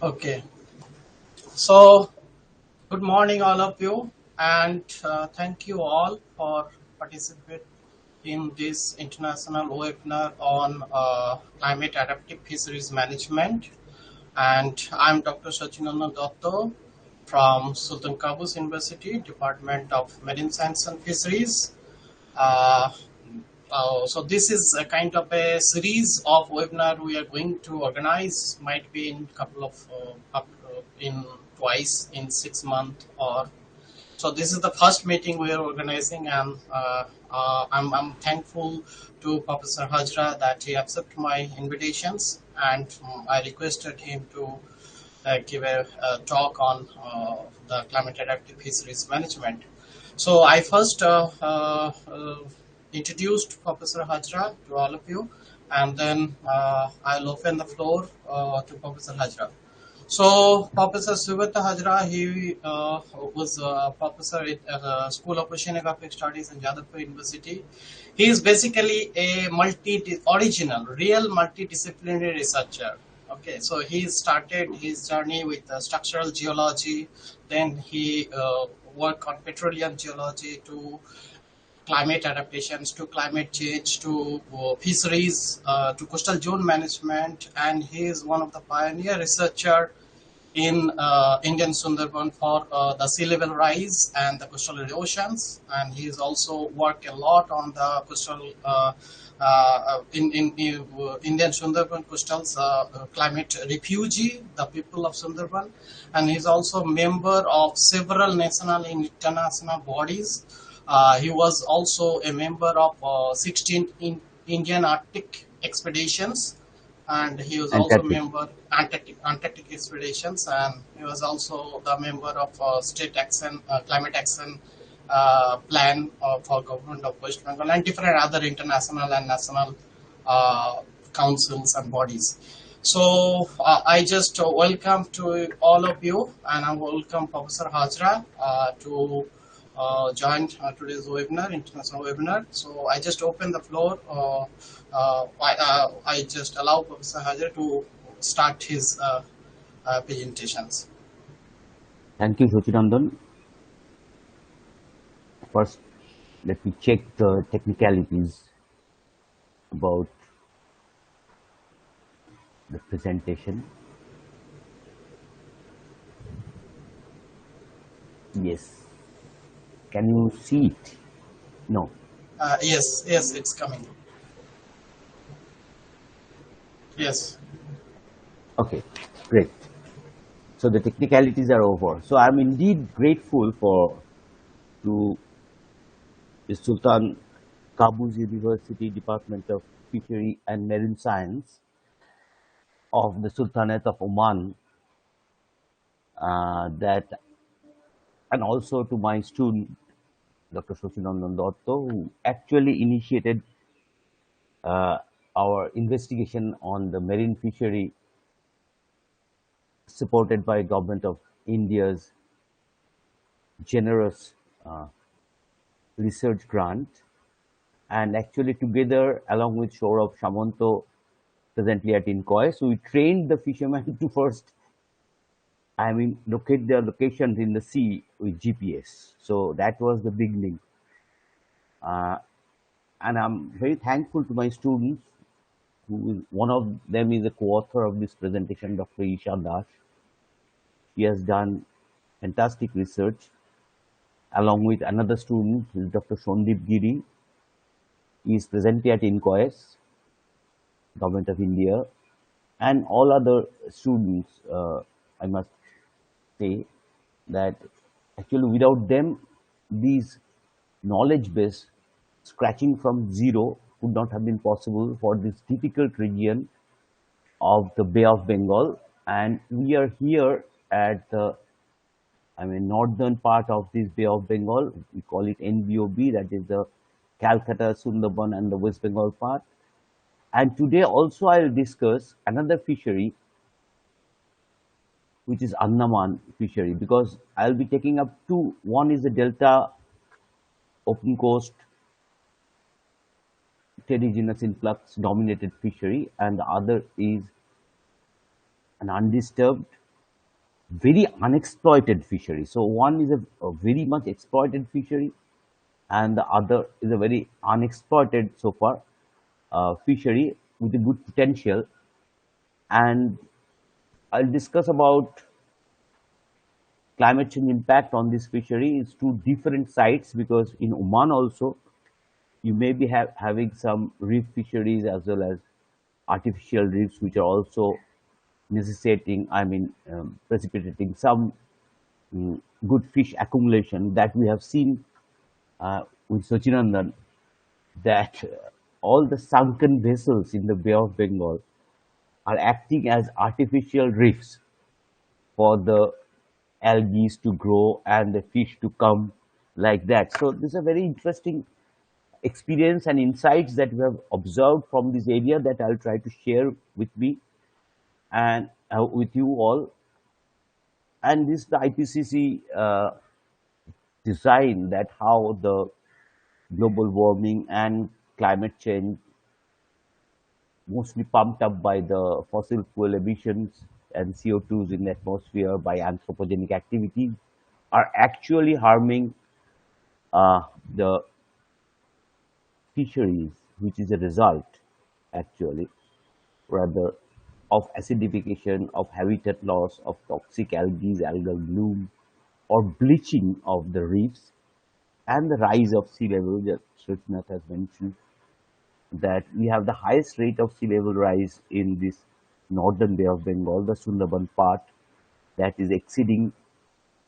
Okay, so good morning, all of you, and thank you all for participating in this international webinar on climate adaptive fisheries management. And I'm Dr. Sachinandan Dotto from Sultan Qaboos University, Department of Marine Science and Fisheries. Uh, so this is a kind of a series of webinar we are going to organize. Might be in couple of in twice in 6 months or so. This is the first meeting we are organizing, and I'm thankful to Professor Hajra that he accepted my invitations, and I requested him to give a talk on the climate adaptive fisheries management. So I first introduced Professor Hajra to all of you, and then I'll open the floor to Professor Hajra. So Professor Sugata Hajra, he was a professor at School of Oceanographic Studies in Jadavpur University. He is basically a real multidisciplinary researcher. Okay, so he started his journey with structural geology, then he worked on petroleum geology to climate adaptations to climate change to fisheries to coastal zone management, and he is one of the pioneer researcher in Indian Sundarban for the sea level rise and the coastal erosions, and he has also worked a lot on the coastal in Indian Sundarban coastals climate refugee, the people of Sundarban, and he is also member of several national and international bodies. He was also a member of 16 Indian Arctic expeditions, and he was also Fantastic. member Antarctic expeditions, and he was also the member of state action climate action plan for government of West Bengal and different other international and national uh, councils and bodies. So I just welcome to all of you, and I welcome Professor Hajra to join today's webinar, international webinar. So I just open the floor. I just allow Professor Hajra to start his presentations. Thank you, Sachinandan. First, let me check the technicalities about the presentation. Yes. Can you see it? No. Yes, yes, it's coming. Yes. Okay. Great. So the technicalities are over. So I'm indeed grateful for to the Sultan Qaboos University Department of Fishery and Marine Science of the Sultanate of Oman that and also to my student Dr. Sachinandan Dotto, who actually initiated uh, our investigation on the marine fishery supported by government of India's generous uh, research grant, and actually together along with Saurabh Samanto presently at INCOIS, we trained the fishermen to first, locate their locations in the sea with GPS. So that was the beginning. Uh, and I'm very thankful to my students. One of them is a co-author of this presentation, Dr. Isha Das. He has done fantastic research along with another student, who is Dr. Shondeep Giri. He is presently at INCOIS, Government of India, and all other students. I must say that actually without them, these knowledge base scratching from zero would not have been possible for this difficult region of the Bay of Bengal. And we are here at the northern part of this Bay of Bengal. We call it NBOB, that is the Calcutta, Sundarban, and the West Bengal part. And today also I will discuss another fishery, which is Andaman fishery, because I'll be taking up two. One is the Delta open coast terrigenous influx dominated fishery, and the other is an undisturbed. very unexploited fishery. So one is a very much exploited fishery, and the other is a very unexploited so far fishery with a good potential. And I'll discuss about climate change impact on this fishery. It's two different sites because in Oman also you may be having some reef fisheries as well as artificial reefs, which are also necessitating, precipitating some good fish accumulation that we have seen with Sachinandan, that all the sunken vessels in the Bay of Bengal are acting as artificial reefs for the algae to grow and the fish to come like that. So this is a very interesting experience and insights that we have observed from this area that I'll try to share with me and with you all. And this the IPCC design that how the global warming and climate change, mostly pumped up by the fossil fuel emissions and CO2s in the atmosphere by anthropogenic activities, are actually harming uh, the fisheries, which is a result, actually, rather, of acidification, of habitat loss, of toxic algae, algal bloom, or bleaching of the reefs, and the rise of sea level, that Srinath has mentioned, that we have the highest rate of sea level rise in this northern Bay of Bengal, the Sundarban part, that is exceeding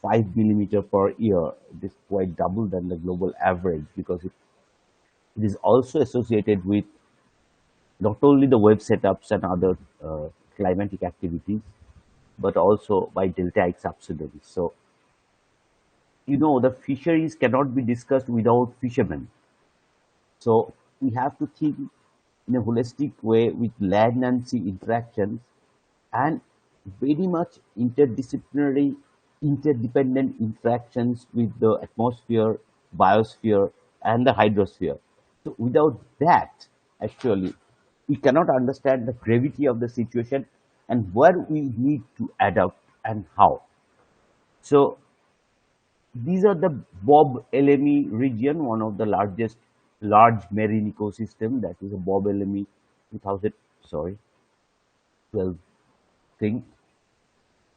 5 millimeter per year. It is quite double than the global average because it is also associated with not only the wave setups and other climatic activities, but also by deltaic subsidence. So, the fisheries cannot be discussed without fishermen. So we have to think in a holistic way with land and sea interactions and very much interdisciplinary, interdependent interactions with the atmosphere, biosphere, and the hydrosphere. So without that, actually, we cannot understand the gravity of the situation and where we need to adapt and how. So these are the Bob LME region, one of the large marine ecosystem. That is a Bob LME 2000, sorry, 12 thing.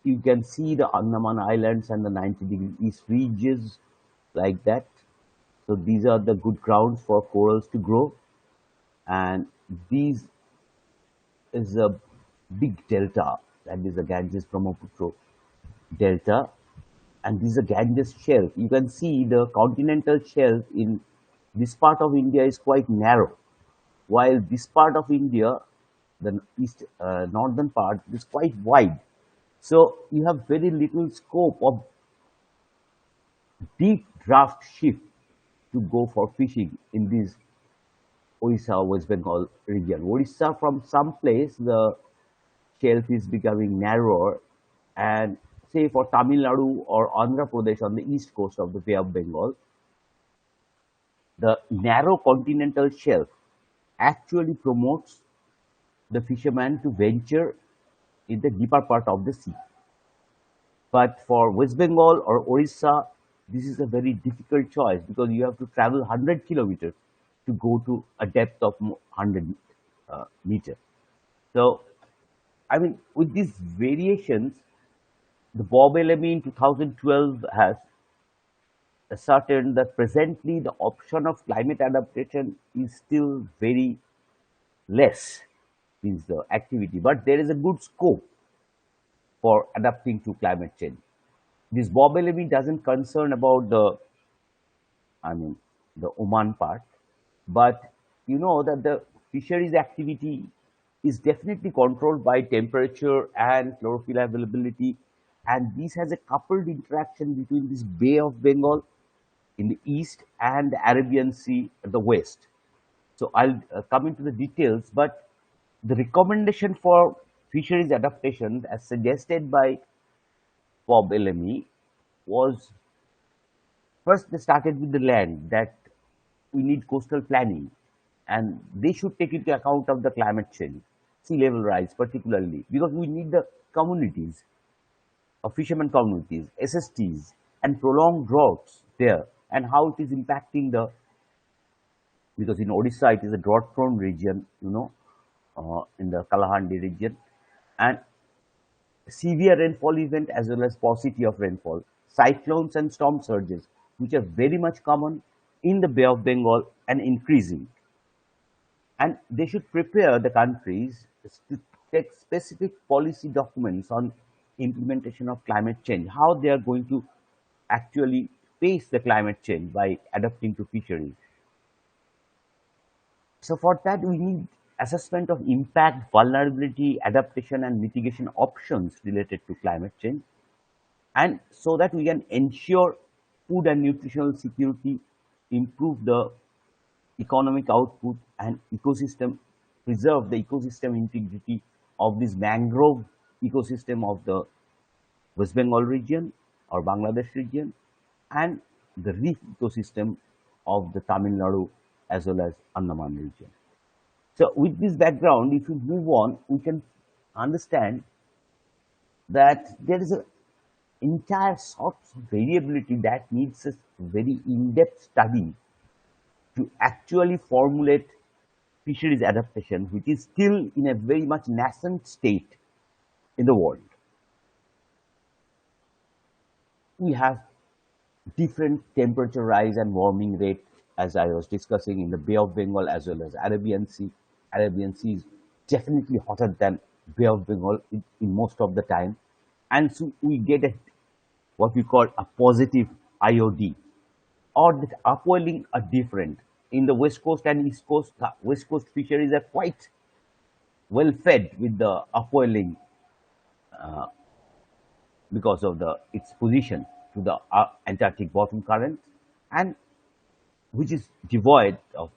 You can see the Andaman Islands and the 90-degree east ridges like that. So these are the good grounds for corals to grow. And these is a big delta, that is the Ganges Brahmaputra delta, and this is a Ganges shelf. You can see the continental shelf in this part of India is quite narrow, while this part of India, the east northern part, is quite wide. So you have very little scope of deep draft ship to go for fishing in this Orissa, West Bengal region. Orissa, from some place, the shelf is becoming narrower, and say for Tamil Nadu or Andhra Pradesh on the east coast of the Bay of Bengal, the narrow continental shelf actually promotes the fisherman to venture in the deeper part of the sea. But for West Bengal or Orissa, this is a very difficult choice because you have to travel 100 kilometers to go to a depth of 100 meters. So, with these variations, the Bob LME in 2012 has ascertained that presently the option of climate adaptation is still very less, means the activity, but there is a good scope for adapting to climate change. This Bob LME doesn't concern about I mean, the Oman part, but you know that the fisheries activity is definitely controlled by temperature and chlorophyll availability, and this has a coupled interaction between this Bay of Bengal in the east and the Arabian Sea at the west. So I'll come into the details, but the recommendation for fisheries adaptation, as suggested by Bob LME, was first they started with the land that we need coastal planning, and they should take into account of the climate change, sea level rise particularly, because we need the communities of fishermen communities, SSTs, and prolonged droughts there, and how it is impacting the, because in Odisha it is a drought-prone region, in the Kalahandi region, and severe rainfall event as well as paucity of rainfall, cyclones and storm surges, which are very much common in the Bay of Bengal and increasing. And they should prepare the countries to take specific policy documents on implementation of climate change, how they are going to actually face the climate change by adapting to fisheries. So for that, we need assessment of impact, vulnerability, adaptation, and mitigation options related to climate change, and so that we can ensure food and nutritional security, improve the economic output, and ecosystem, preserve the ecosystem integrity of this mangrove ecosystem of the West Bengal region or Bangladesh region, and the reef ecosystem of the Tamil Nadu as well as Andaman region. So with this background, if you move on, we can understand that there is a entire sorts of variability that needs a very in-depth study to actually formulate fisheries adaptation, which is still in a very much nascent state in the world. We have different temperature rise and warming rate, as I was discussing, in the Bay of Bengal as well as Arabian Sea. Arabian Sea is definitely hotter than Bay of Bengal in most of the time, and so we get what we call a positive IOD, or the upwelling are different. In the west coast and east coast, the west coast fisheries are quite well fed with the upwelling because of the its position to the Antarctic bottom current, and which is devoid of,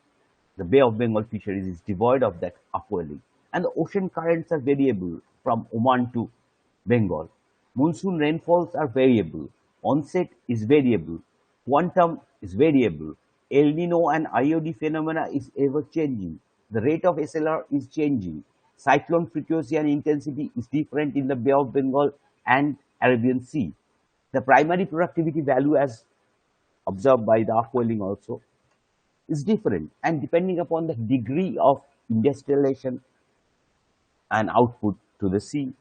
the Bay of Bengal fisheries is devoid of that upwelling. And the ocean currents are variable from Oman to Bengal. Monsoon rainfalls are variable. Onset is variable. Quantum is variable. El Nino and IOD phenomena is ever changing. The rate of SLR is changing. Cyclone frequency and intensity is different in the Bay of Bengal and Arabian Sea. The primary productivity value, as observed by the upwelling also, is different, and depending upon the degree of industrialization and output to the sea,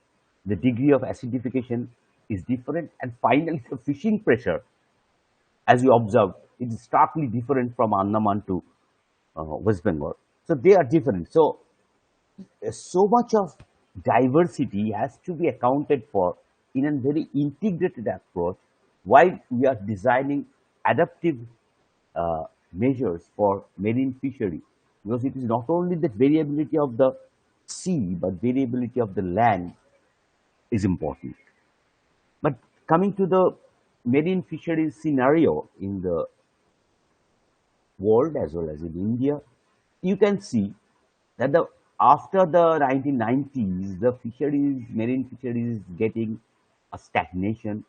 the degree of acidification is different, and finally the fishing pressure, as you observe, it is starkly different from Andaman to West Bengal. So they are different. So so much of diversity has to be accounted for in a very integrated approach while we are designing adaptive measures for marine fishery, because it is not only the variability of the sea but variability of the land is important. But coming to the marine fisheries scenario in the world as well as in India, you can see that the after the 1990s, the fisheries, marine fisheries is getting a stagnation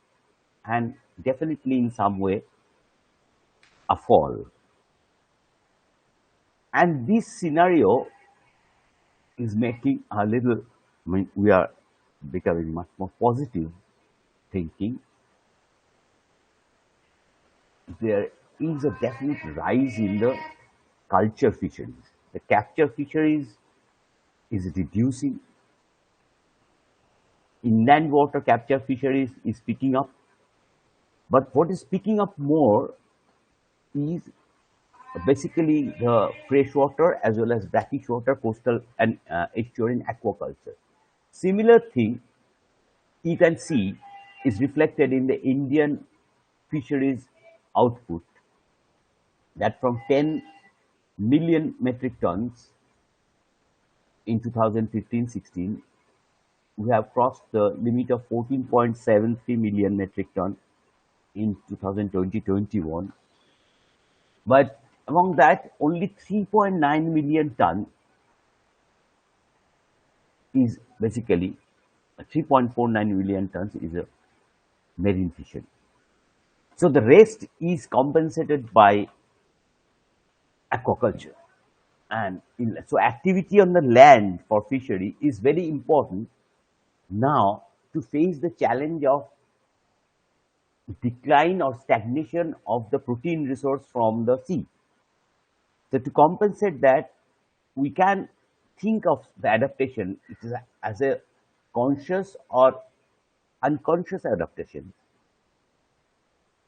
and definitely in some way a fall. And this scenario is making a little, I mean, we are becoming much more positive thinking. There is a definite rise in the culture fisheries. The capture fisheries is reducing. Inland water capture fisheries is picking up. But what is picking up more is basically the freshwater as well as brackish water, coastal and estuarine aquaculture. Similar thing you can see is reflected in the Indian fisheries output, that from 10 million metric tons in 2015-16, we have crossed the limit of 14.73 million metric ton in 2020-21. But among that, only 3.9 million ton is basically 3.49 million tons is a marine fishery. So the rest is compensated by aquaculture. And so activity on the land for fishery is very important now to face the challenge of decline or stagnation of the protein resource from the sea. So to compensate that, we can think of the adaptation it is as a conscious or unconscious adaptation,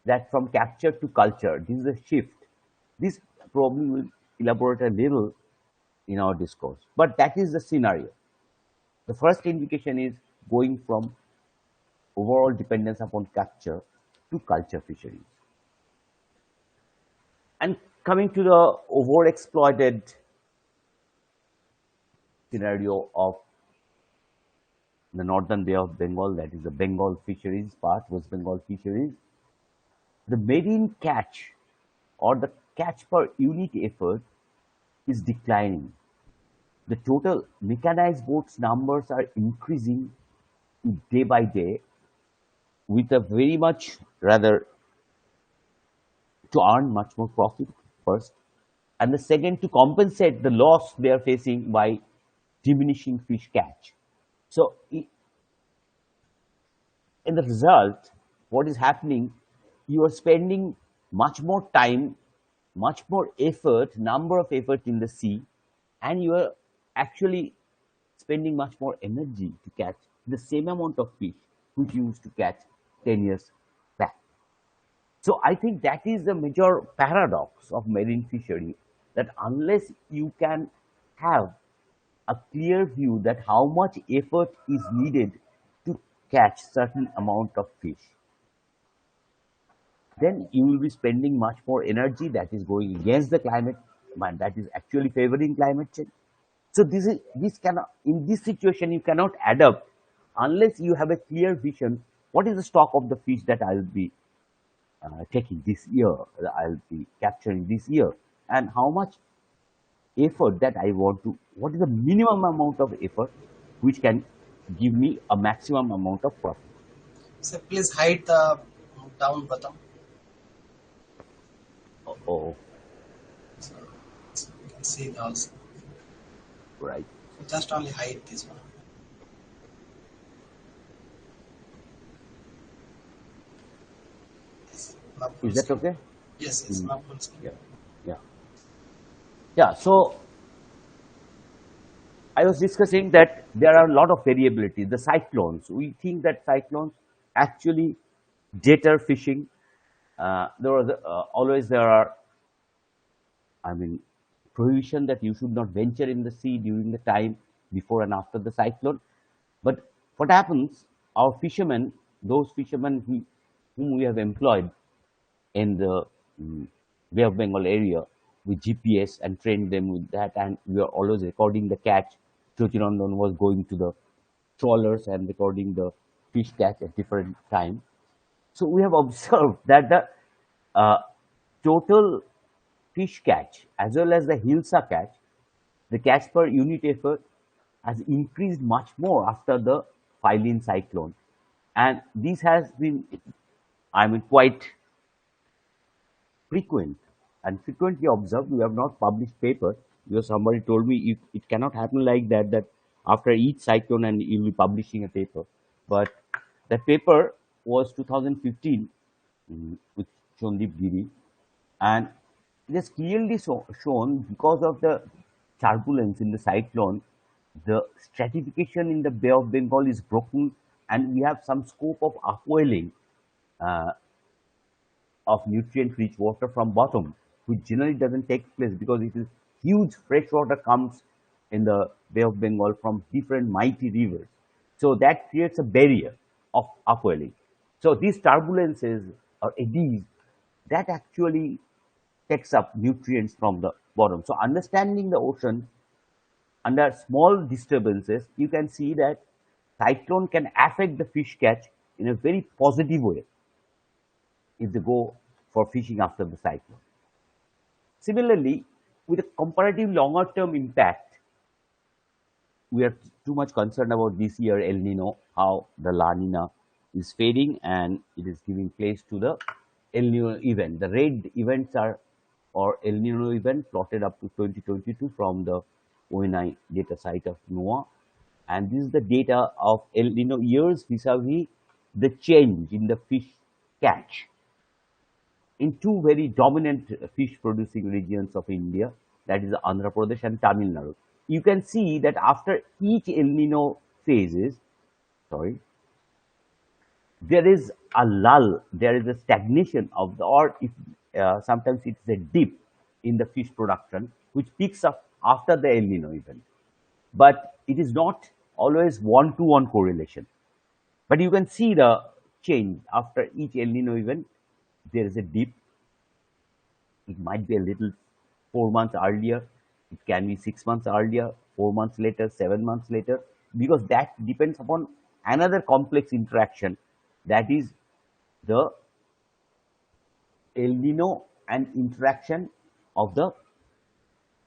that from capture to culture, this is a shift. This probably will elaborate a little in our discourse, but that is the scenario. The first indication is going from overall dependence upon capture to culture fisheries. And coming to the overexploited scenario of the northern Bay of Bengal, that is the Bengal fisheries part, West Bengal fisheries, the marine catch or the catch per unit effort is declining. The total mechanized boats numbers are increasing day by day with a very much rather to earn much more profit first, and the second to compensate the loss they are facing by diminishing fish catch. So in the result, what is happening, you are spending much more time, much more effort, number of effort in the sea, and you are actually spending much more energy to catch the same amount of fish which you used to catch 10 years back. So I think that is the major paradox of marine fishery, that unless you can have a clear view that how much effort is needed to catch certain amount of fish, then you will be spending much more energy that is going against the climate, but that is actually favoring climate change. So this cannot, in this situation you cannot adapt unless you have a clear vision. What is the stock of the fish that I will be taking this year, I'll be capturing this year, and how much effort that I want to, what is the minimum amount of effort which can give me a maximum amount of profit. So please hide the down button. Oh, So you can see it also. right. So just only hide this one. Yes, now full Is that screen. okay? Yes, yes, Mm, now full screen. yeah, yeah, yeah. So I was discussing that there are a lot of variability. The cyclones, we think that cyclones actually deter fishing. There was always there are, I mean, prohibition that you should not venture in the sea during the time before and after the cyclone. But what happens? Our fishermen, those fishermen whom we have employed in the mm, Bay of Bengal area with GPS and trained them with that, and we are always recording the catch. Chochirandan was going to the trawlers and recording the fish catch at different times. So we have observed that the uh, total fish catch as well as the hilsa catch, the catch per unit effort has increased much more after the Phylline cyclone. And this has been, I mean, quite frequent and frequently observed. We have not published paper because somebody told me it cannot happen like that, that after each cyclone and you'll be publishing a paper. But that paper was 2015 with Shondeep Giri, and it is clearly shown because of the turbulence in the cyclone, the stratification in the Bay of Bengal is broken, and we have some scope of upwelling uh, of nutrient-rich water from bottom, which generally doesn't take place because it is huge fresh water comes in the Bay of Bengal from different mighty rivers. So that creates a barrier of upwelling. So these turbulences or eddies, that actually takes up nutrients from the bottom. So understanding the ocean under small disturbances, you can see that cyclone can affect the fish catch in a very positive way if they go for fishing after the cyclone. Similarly, with a comparative longer term impact, we are too much concerned about this year El Nino, how the La Nina is fading and it is giving place to the El Nino event. The red events are, or El Nino event plotted up to 2022 from the ONI data site of NOAA. And this is the data of El Nino years vis-a-vis the change in the fish. catch in two very dominant fish producing regions of India, that is Andhra Pradesh and Tamil Nadu. You can see that after each El Nino phases, sorry, there is a lull, there is a stagnation of the, or if, sometimes it's a dip in the fish production, which picks up after the El Nino event. But it is not always one-to-one correlation. But you can see the change after each El Nino event. There is a dip. It might be a little 4 months earlier. It can be 6 months earlier, 4 months later, 7 months later, because that depends upon another complex interaction, that is the El Nino and interaction of the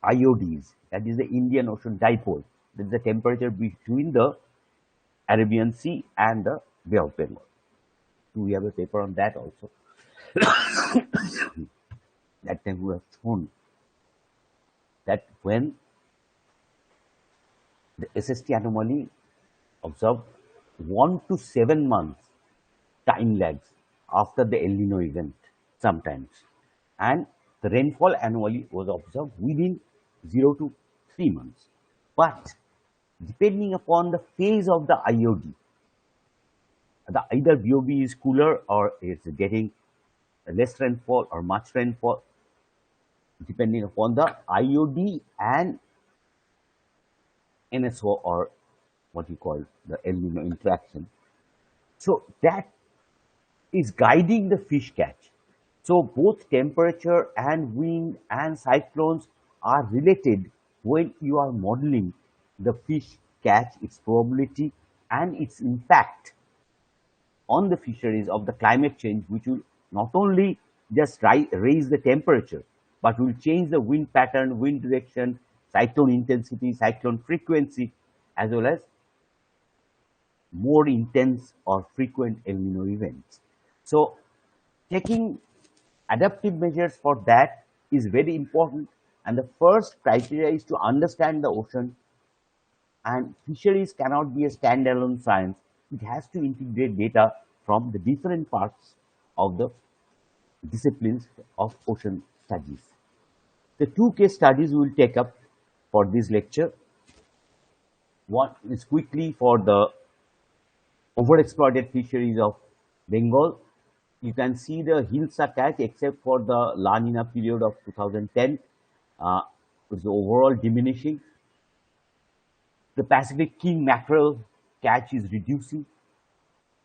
IODs, that is the Indian Ocean dipole. That is the temperature between the Arabian Sea and the Bay of Bengal. We have a paper on that also. That time we have shown that when the SST anomaly observed 1 to 7 months time lags after the El Nino event sometimes, and the rainfall anomaly was observed within 0 to 3 months. But depending upon the phase of the IOD, the either BOB is cooler or is getting less rainfall or much rainfall, depending upon the IOD and NSO, or what you call the El Nino interaction. So that is guiding the fish catch. So both temperature and wind and cyclones are related when you are modeling the fish catch, its probability and its impact on the fisheries of the climate change, which will not only just raise the temperature, but will change the wind pattern, wind direction, cyclone intensity, cyclone frequency, as well as more intense or frequent El Nino events. So taking adaptive measures for that is very important. And the first criteria is to understand the ocean, and fisheries cannot be a standalone science. It has to integrate data from the different parts of the disciplines of ocean studies. The two case studies we will take up for this lecture. One is quickly for the overexploited fisheries of Bengal. You can see the Hilsa catch, except for the La Nina period of 2010, is overall diminishing. The Pacific king mackerel catch is reducing.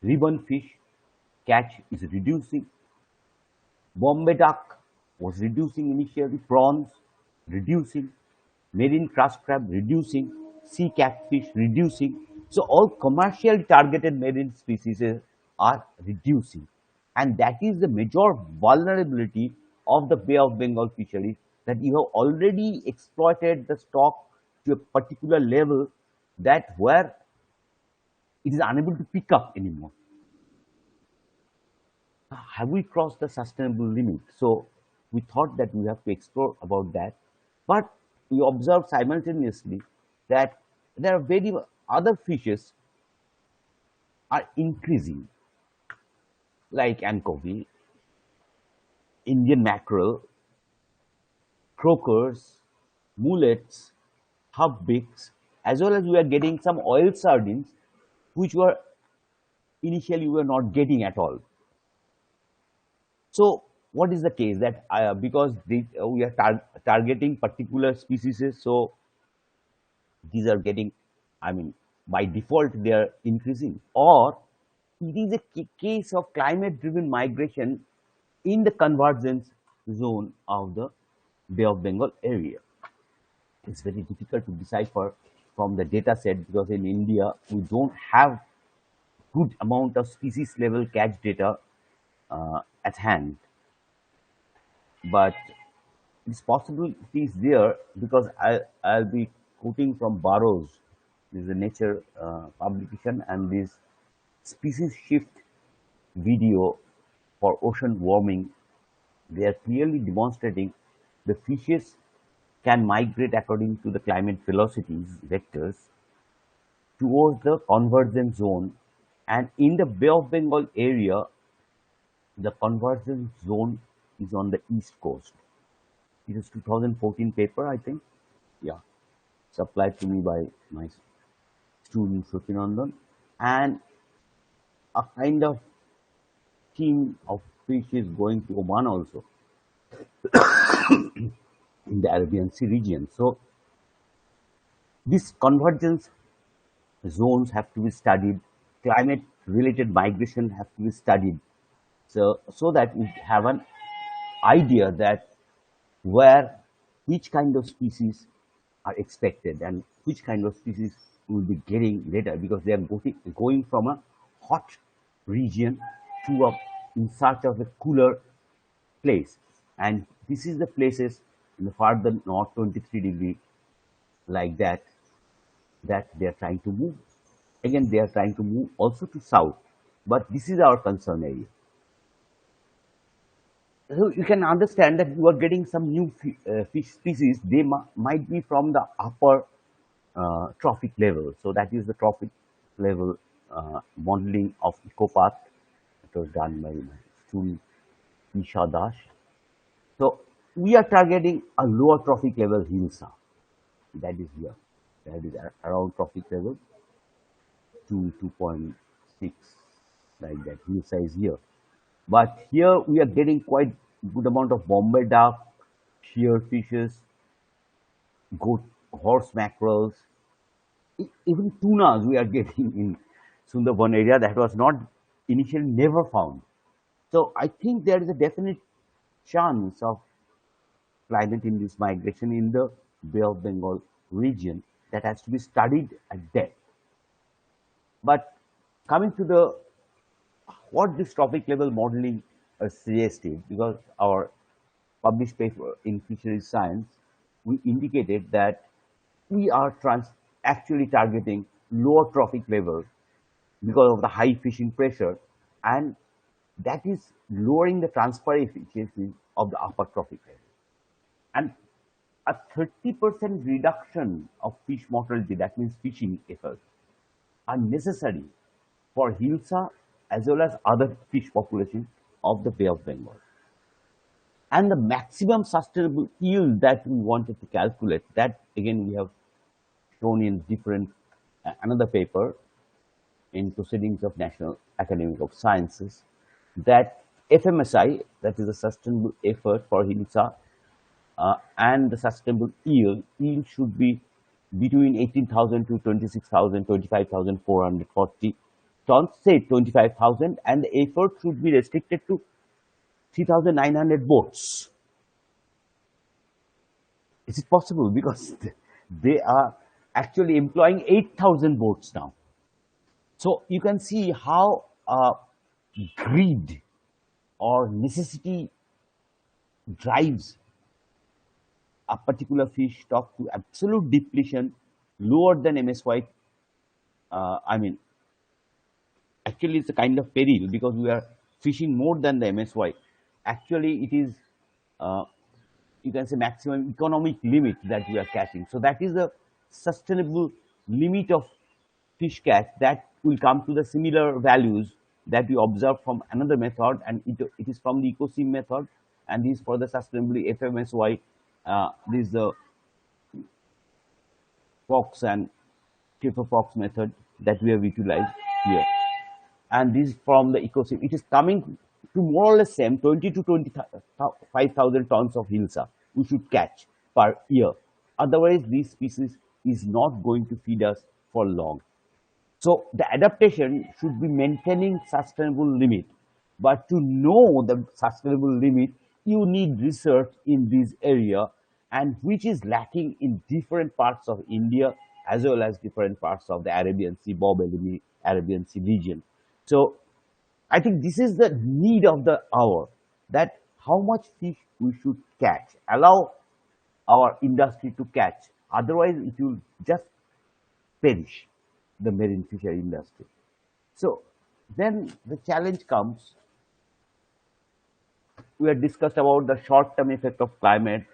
Ribbon fish catch is reducing. Bombay duck was reducing initially. Prawns reducing. Marine crust crab reducing. Sea catfish reducing. So all commercially targeted marine species are reducing. And that is the major vulnerability of the Bay of Bengal fisheries, that you have already exploited the stock to a particular level that where it is unable to pick up anymore. Have we crossed the sustainable limit? So we thought that we have to explore about that. But we observed simultaneously that there are very other fishes are increasing, like anchovy, Indian mackerel, croakers, mullets, hubbeaks, as well as we are getting some oil sardines, which were initially we were not getting at all. So what is the case that because we are targeting particular species, so these are getting, I mean, by default they are increasing, or it is a case of climate driven migration in the convergence zone of the Bay of Bengal area. It's very difficult to decipher from the data set, because in India we don't have good amount of species level catch data at hand. But this possibility is there, because I'll be quoting from Burroughs. This is a Nature publication, and this species shift video for ocean warming. They are clearly demonstrating the fishes can migrate according to the climate velocities vectors towards the convergence zone, and in the Bay of Bengal area The convergence zone is on the east coast. It is 2014 paper, I think. Yeah, supplied to me by my student Shrutinandan, and a kind of team of fish is going to Oman also in the Arabian Sea region. So these convergence zones have to be studied. Climate related migration have to be studied. So that we have an idea that where which kind of species are expected and which kind of species will be getting later, because they are going from a hot region to a in search of a cooler place. And this is the places in the farther north 23-degree, like that they are trying to move. Again, they are trying to move also to south, but this is our concern area. So you can understand that you are getting some new fish species. They might be from the upper trophic level. So that is the trophic level modeling of ecopath that was done by my student Isha Dash. So we are targeting a lower trophic level Hilsa. That is here. That is around trophic level 2.6, like that. Hilsa is here. But here we are getting quite good amount of Bombay duck, shear fishes, goat, horse mackerels, even tunas we are getting in Sundarban area that was not initially never found. So I think there is a definite chance of climate induced migration in the Bay of Bengal region that has to be studied at depth. But coming to the what this trophic level modeling suggested, because our published paper in Fisheries Science, we indicated that we are actually targeting lower trophic level because of the high fishing pressure, and that is lowering the transfer efficiency of the upper trophic level. And a 30% reduction of fish mortality, that means fishing effort, are necessary for Hilsa as well as other fish population of the Bay of Bengal. And the maximum sustainable yield that we wanted to calculate, that again we have shown in different another paper in Proceedings of National Academy of Sciences, that FMSI, that is a sustainable effort for Hilsa, and the sustainable yield should be between 18,000 to 26,000, 25,440 tons, say 25,000, and the effort should be restricted to 3,900 boats. Is it possible? Because they are actually employing 8,000 boats now. So you can see how greed or necessity drives a particular fish stock to absolute depletion lower than MSY. I mean, actually, it's a kind of peril because we are fishing more than the MSY. Actually, it is, uh, you can say, maximum economic limit that we are catching. So that is a sustainable limit of fish catch that will come to the similar values that we observe from another method, and it is from the ecosim method, and this for the sustainably FMSY. This is the Fox and Triple Fox method that we have utilized here. And this from the ecosystem. It is coming to more or less same 20 to 25,000 tons of hilsa we should catch per year. Otherwise, this species is not going to feed us for long. So the adaptation should be maintaining sustainable limit. But to know the sustainable limit, you need research in this area, and which is lacking in different parts of India as well as different parts of the Arabian Sea, Bob Elmi, Arabian Sea region. So I think this is the need of the hour, that how much fish we should catch, allow our industry to catch. Otherwise, it will just perish, the marine fishery industry. So then the challenge comes. We have discussed about the short-term effect of climate,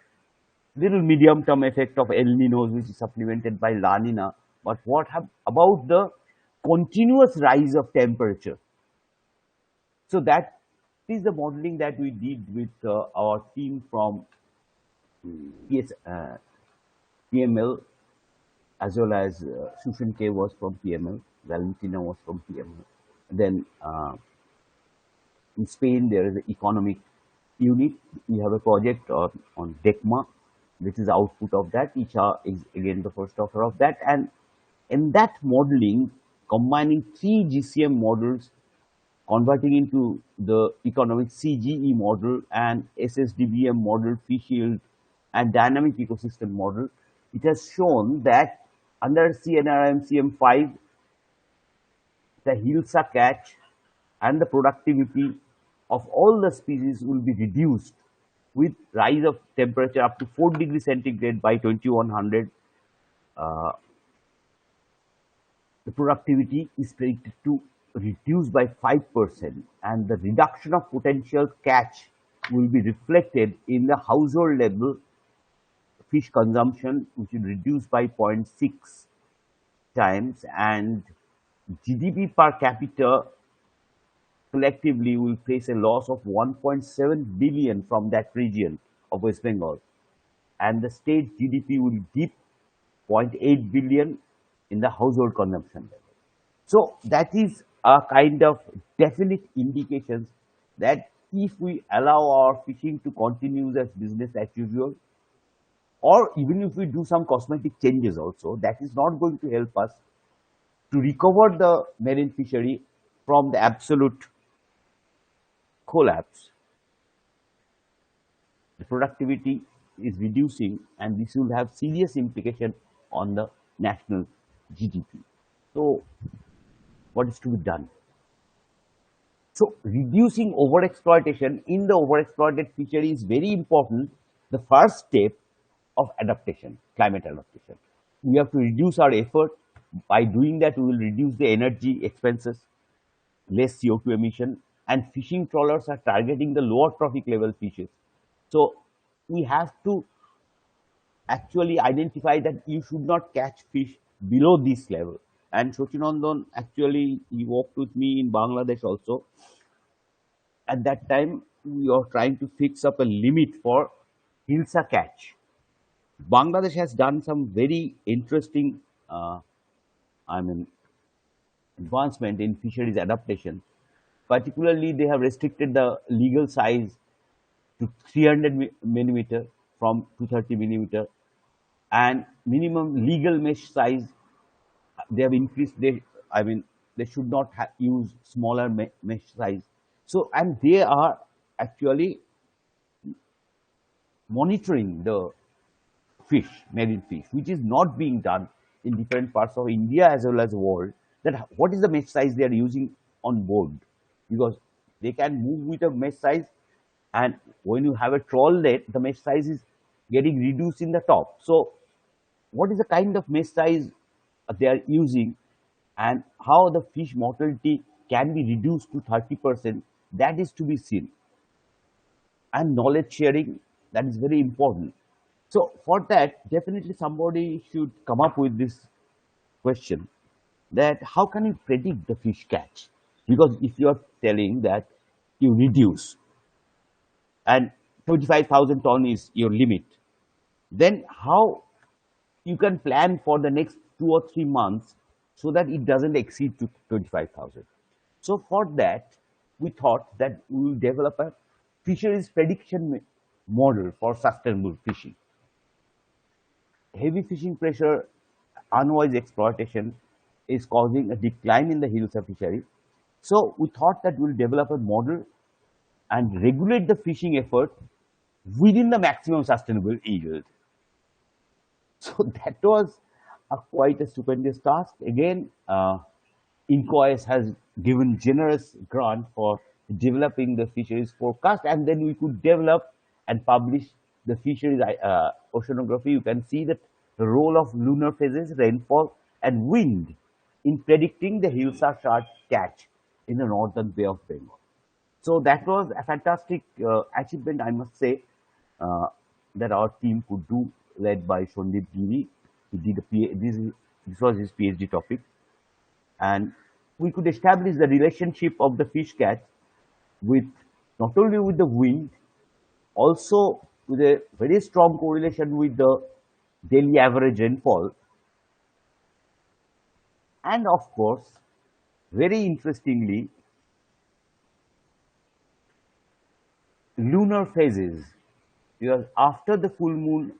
little medium-term effect of El Ninos, which is supplemented by La Nina. But what about the continuous rise of temperature? So that This is the modeling that we did with our team from PML, as well as Sushan K was from PML, Valentina was from PML. Then in Spain, there is an economic unit. We have a project on DECMA. This is the output of that. Isha is again the first author of that. And in that modeling, combining three GCM models, converting into the economic CGE model and SSDBM model, fish yield, and dynamic ecosystem model, it has shown that under CNRM-CM5, the Hilsa catch and the productivity of all the species will be reduced with rise of temperature up to 4 degrees centigrade by 2100. Uh, the productivity is predicted to reduce by 5%, and the reduction of potential catch will be reflected in the household level fish consumption, which will reduce by 0.6 times, and GDP per capita collectively will face a loss of 1.7 billion from that region of West Bengal, and the state GDP will dip zero point 0.8 billion in the household consumption. So that is a kind of definite indications that if we allow our fishing to continue as business as usual, or even if we do some cosmetic changes also, that is not going to help us to recover the marine fishery from the absolute collapse. The productivity is reducing, and this will have serious implication on the national GDP. So what is to be done? So reducing overexploitation in the overexploited fishery is very important. The first step of adaptation, climate adaptation. We have to reduce our effort. By doing that, we will reduce the energy expenses, less CO2 emission, and fishing trawlers are targeting the lower trophic level fishes. So we have to actually identify that you should not catch fish below this level. And Shochinandan actually he worked with me in Bangladesh also. At that time, we are trying to fix up a limit for Hilsa catch. Bangladesh has done some very interesting, I mean, advancement in fisheries adaptation. Particularly, they have restricted the legal size to 300 millimeter from 230 millimeter, and minimum legal mesh size they have increased. I mean, they should not use smaller mesh size. So, and they are actually monitoring the fish, marine fish, which is not being done in different parts of India as well as the world. That what is the mesh size they are using on board, because they can move with a mesh size, and when you have a trawl net, the mesh size is getting reduced in the top. So, what is the kind of mesh size they are using, and how the fish mortality can be reduced to 30%? That is to be seen, and knowledge sharing, that is very important. So for that, definitely somebody should come up with this question, that how can you predict the fish catch? Because if you are telling that you reduce and 25,000 ton is your limit, then how you can plan for the next 2 or 3 months so that it doesn't exceed to 25,000. So for that, we thought that we will develop a fisheries prediction model for sustainable fishing. Heavy fishing pressure, unwise exploitation is causing a decline in the hills of fishery. So we thought that we'll develop a model and regulate the fishing effort within the maximum sustainable yield. So that was quite a stupendous task. Again, Inquires has given generous grant for developing the fisheries forecast, and then we could develop and publish the fisheries oceanography. You can see that the role of lunar phases, rainfall, and wind in predicting the Hilsa shark catch in the northern Bay of Bengal. So that was a fantastic achievement, I must say, uh, that our team could do, led by Shondip Giri. He did this was his PhD topic, and we could establish the relationship of the fish catch with not only with the wind, also with a very strong correlation with the daily average rainfall, and of course, very interestingly, lunar phases. Because after the full moon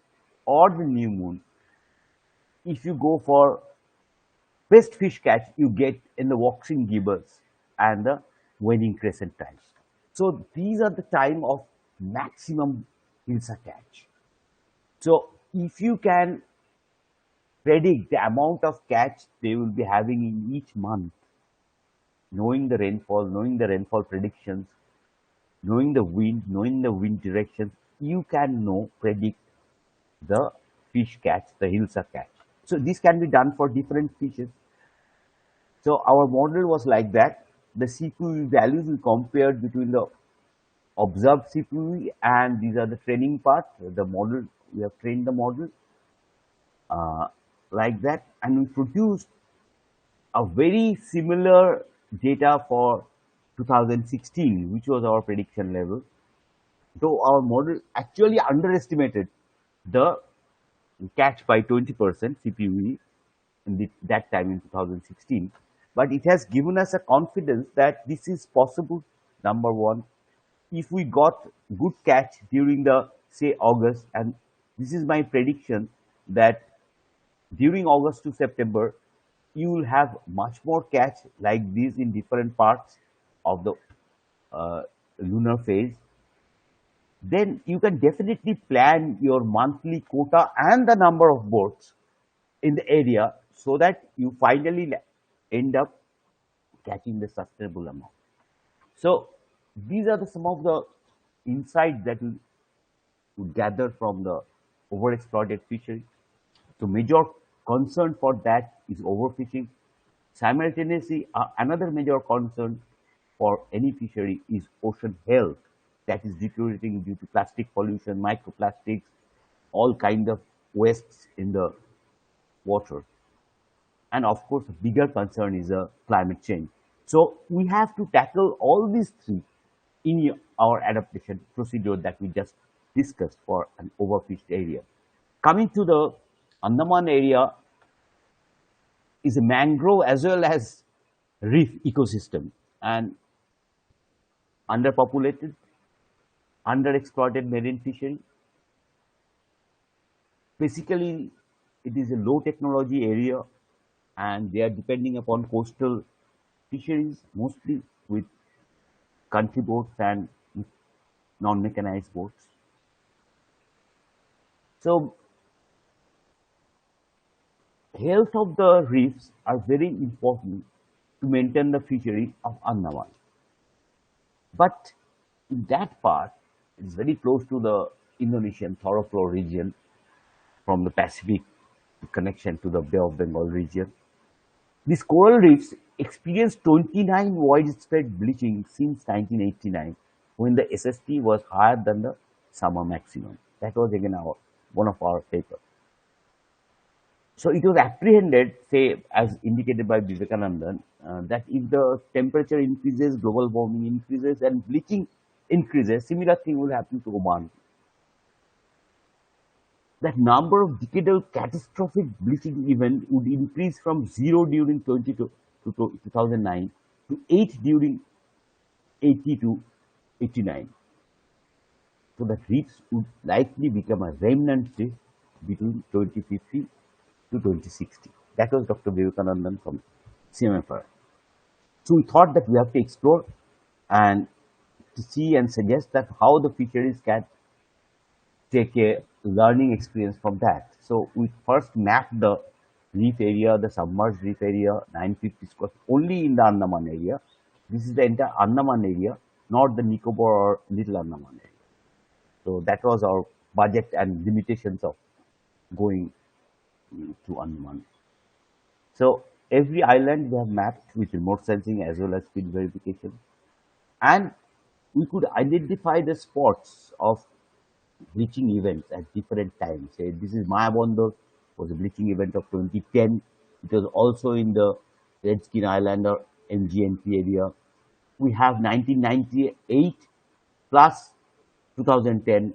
or the new moon, if you go for best fish catch, you get in the waxing gibbous and the waning crescent times. So these are the time of maximum hilsa catch. So if you can predict the amount of catch they will be having in each month, knowing the rainfall predictions, knowing the wind directions, you can know predict the fish catch, the hilsa catch. So this can be done for different fishes. So our model was like that. The CPV values we compared between the observed CPV and these are the training part. The model we have trained the model uh, like that, and we produced a very similar data for 2016, which was our prediction level. Though our model actually underestimated the catch by 20% CPV in that time in 2016, but it has given us a confidence that this is possible. Number one, if we got good catch during the say August, and this is my prediction that during August to September, you will have much more catch like this in different parts of the uh, lunar phase. Then you can definitely plan your monthly quota and the number of boats in the area so that you finally end up catching the sustainable amount. So these are some of the insights that we would gather from the overexploited fishery. So major concern for that is overfishing. Simultaneously, another major concern for any fishery is ocean health that is deteriorating due to plastic pollution, microplastics, all kind of wastes in the water. And of course, a bigger concern is climate change. So we have to tackle all these three in our adaptation procedure that we just discussed for an overfished area. Coming to the Andaman area is a mangrove as well as reef ecosystem and underpopulated, underexploited marine fishery. Basically, it is a low technology area and they are depending upon coastal fisheries mostly with country boats and non-mechanized boats. So health of the reefs are very important to maintain the fishery of Andaman. But in that part, it's very close to the Indonesian thoroughflow region from the Pacific connection to the Bay of Bengal region. These coral reefs experienced 29 widespread bleaching since 1989 when the SST was higher than the summer maximum. That was again one of our papers. So it was apprehended, say, as indicated by Vivekanandan, that if the temperature increases, global warming increases, and bleaching increases, similar thing will happen to Oman. That number of decadal catastrophic bleaching event would increase from zero during 2009 to 8 during 80 to 89. So that reefs would likely become a remnant reef between 2050 to 2060. That was Dr. Vivekanandan from CMFR. So we thought that we have to explore and to see and suggest that how the fisheries can take a learning experience from that. So we first mapped the reef area, the submerged reef area, 950 square, only in the Andaman area. This is the entire Andaman area, not the Nicobar or Little Andaman area. So that was our budget and limitations of going to Andaman. So every island we have mapped with remote sensing as well as field verification. And we could identify the spots of bleaching events at different times. Say this is Mayabandar was a bleaching event of 2010. It was also in the Red Skin Island or MGNP area. We have 1998 plus 2010.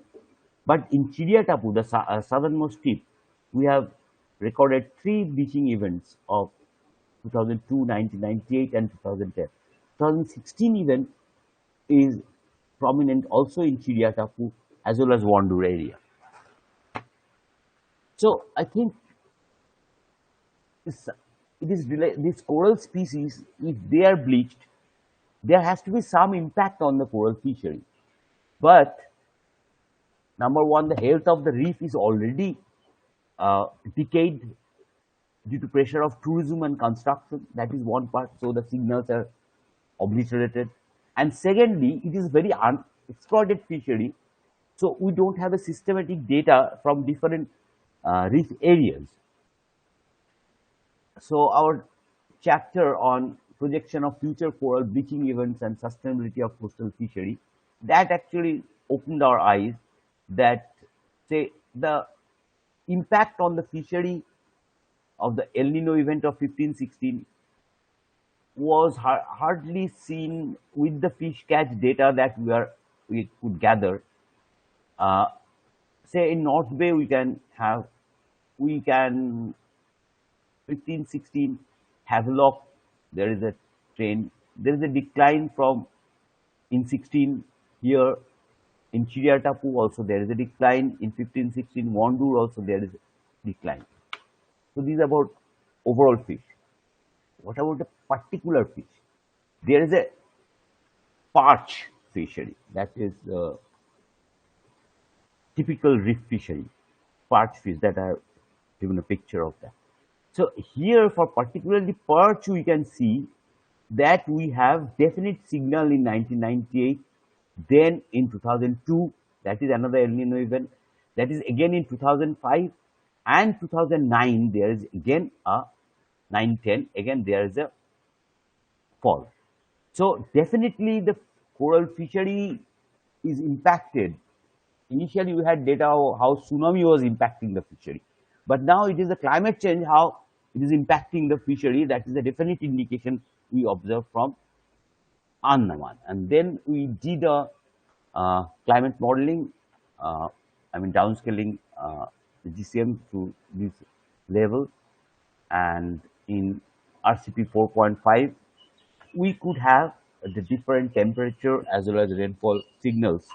But in Chiriatapu, the southernmost tip, we have recorded three bleaching events of 2002, 1998, and 2010. 2016 event is prominent also in Chiriatapu as well as Wandur area. So I think this, these coral species, if they are bleached, there has to be some impact on the coral fishery. But number one, the health of the reef is already decayed due to pressure of tourism and construction. That is one part. So the signals are obliterated. And secondly, it is very unexploited fishery. So we don't have a systematic data from different reef areas. So our chapter on projection of future coral bleaching events and sustainability of coastal fishery, that actually opened our eyes that say the impact on the fishery of the El Nino event of 1516 was hardly seen with the fish catch data that we could gather. Uh, Say in North Bay we can 1516 Havelock, there is a trend. There is a decline from in 16 here in Chiriatapu also there is a decline in 1516 Wandur also there is a decline. So these are about overall fish. What about the particular fish? There is a perch fishery that is typical reef fishery, perch fish that I have given a picture of that. So here for particularly perch, we can see that we have definite signal in 1998, then in 2002, that is another El Nino event, that is again in 2005 and 2009, there is again a 910, again there is a fall. So definitely the coral fishery is impacted. Initially, we had data of how tsunami was impacting the fishery, but now it is the climate change how it is impacting the fishery. That is a definite indication we observe from Andaman, and then we did a climate modeling. I mean downscaling the GCM to this level, and in RCP 4.5, we could have the different temperature as well as rainfall signals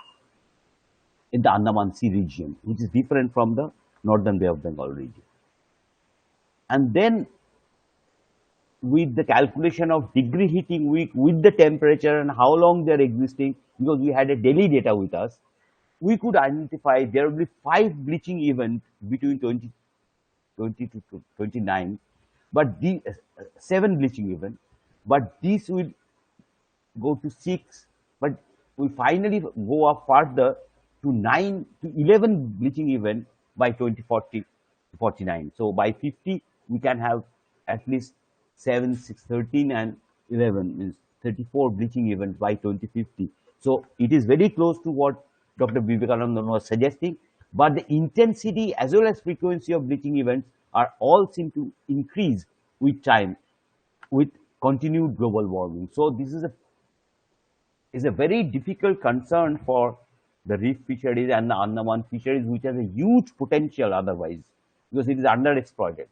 in the Andaman Sea region, which is different from the northern Bay of Bengal region. And then with the calculation of degree heating week with the temperature and how long they're existing, because we had a daily data with us, we could identify there will be 5 bleaching events between 2020 to 29, but the 7 bleaching events, but this will go to 6, but we finally go up further to 9 to 11 bleaching event by 2040 to 49. So by 50, we can have at least 7, 6, 13, and 11 means 34 bleaching events by 2050. So it is very close to what Dr. Vivekanandan was suggesting, but the intensity as well as frequency of bleaching events are all seem to increase with time with continued global warming. So this is a very difficult concern for the reef fisheries and the Andaman fisheries, which has a huge potential otherwise, because it is underexploited.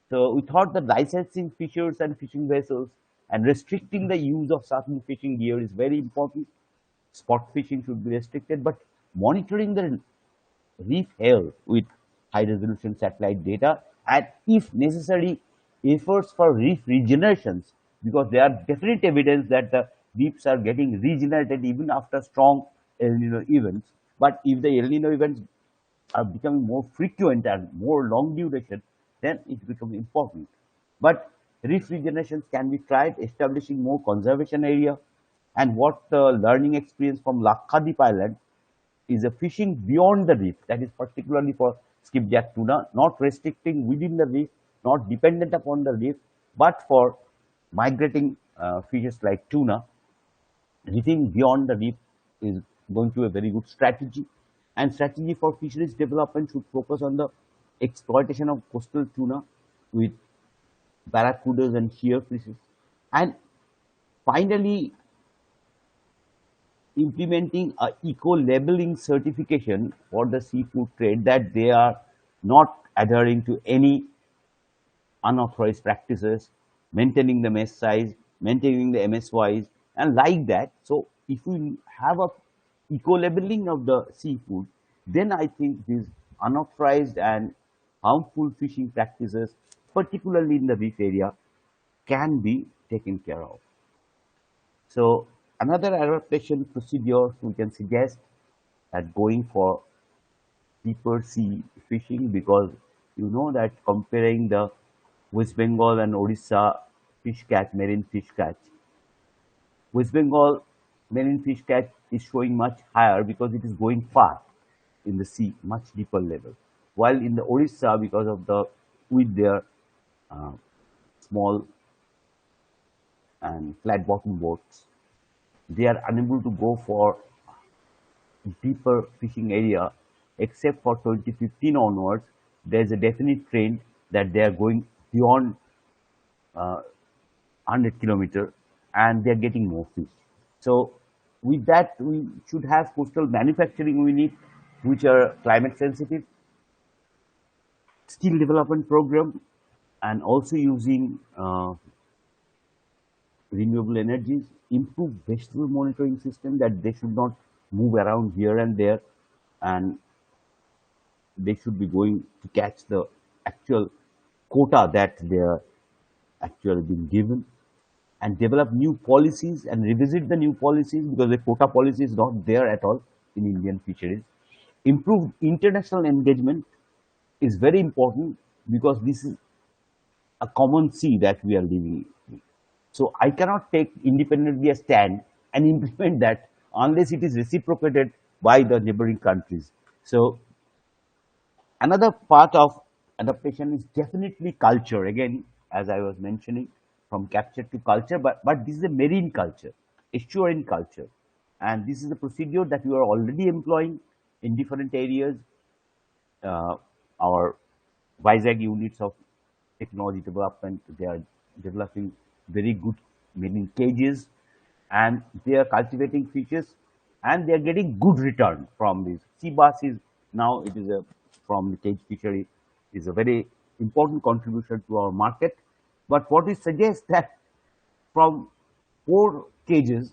So we thought that licensing fishers and fishing vessels and restricting the use of certain fishing gear is very important. Spot fishing should be restricted, but monitoring the reef health with high resolution satellite data, and if necessary efforts for reef regenerations, because there are definite evidence that the reefs are getting regenerated even after strong El Nino events. But if the El Nino events are becoming more frequent and more long duration, then it becomes important. But reef regenerations can be tried, establishing more conservation area. And what the learning experience from Lakshadweep Island is a fishing beyond the reef, that is particularly for skipjack tuna, not restricting within the reef, not dependent upon the reef, but for migrating fishes like tuna, reefing beyond the reef is going to be a very good strategy. And strategy for fisheries development should focus on the exploitation of coastal tuna with barracudas and shear fishes. And finally, implementing a eco-labeling certification for the seafood trade, that they are not adhering to any unauthorized practices, maintaining the mess size, maintaining the MSYs, and like that. So if we have a eco-labeling of the seafood, then I think these unauthorized and harmful fishing practices, particularly in the reef area, can be taken care of. So another adaptation procedure we can suggest at going for deeper sea fishing, because you know that comparing the West Bengal and Odisha fish catch, marine fish catch, West Bengal marine fish catch is showing much higher because it is going far in the sea, much deeper level. While in the Odisha, because of the with their uh, small and flat bottom boats, they are unable to go for deeper fishing area, except for 2015 onwards. There is a definite trend that they are going beyond 100 kilometer, and they are getting more fish. So with that, we should have coastal manufacturing unit which are climate sensitive, skill development program, and also using renewable energies, improve vegetable monitoring system, that they should not move around here and there, and they should be going to catch the actual quota that they are actually being given, and develop new policies and revisit the new policies, because the quota policy is not there at all in Indian fisheries. Improved international engagement is very important, because this is a common sea that we are living in. So I cannot take independently a stand and implement that unless it is reciprocated by the neighboring countries. So another part of adaptation is definitely culture. Again, as I was mentioning, from capture to culture, but this is a marine culture, estuarine culture. And this is a procedure that we are already employing in different areas. uh, our Vizag units of technology development, they are developing very good marine cages, and they are cultivating fishes, and they are getting good return from this. Sea bass is now, it is a, from the cage fishery, is a very important contribution to our market. But what we suggest that from 4 cages,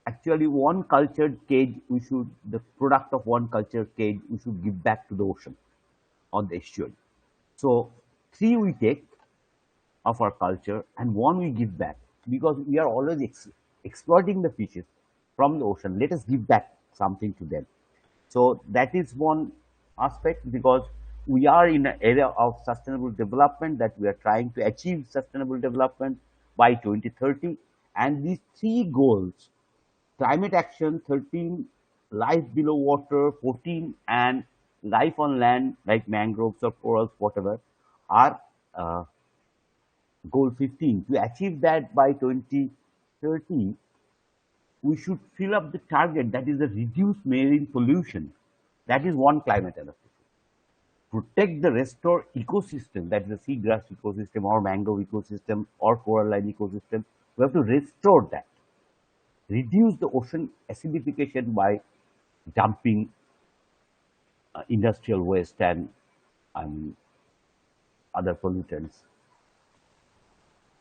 actually one cultured cage, we should, the product of one cultured cage, we should give back to the ocean or the estuary. So 3 we take of our culture and 1 we give back, because we are always exploiting the fishes from the ocean. Let us give back something to them. So that is one aspect, because we are in an era of sustainable development, that we are trying to achieve sustainable development by 2030. And these 3 goals, climate action 13, life below water 14, and life on land like mangroves or corals, whatever, are goal 15. To achieve that by 2030, we should fill up the target, that is the reduce marine pollution. That is one climate adaptation. Protect the restore ecosystem, that is the seagrass ecosystem or mangrove ecosystem or coralline ecosystem. We have to restore that. Reduce the ocean acidification by dumping industrial waste and other pollutants.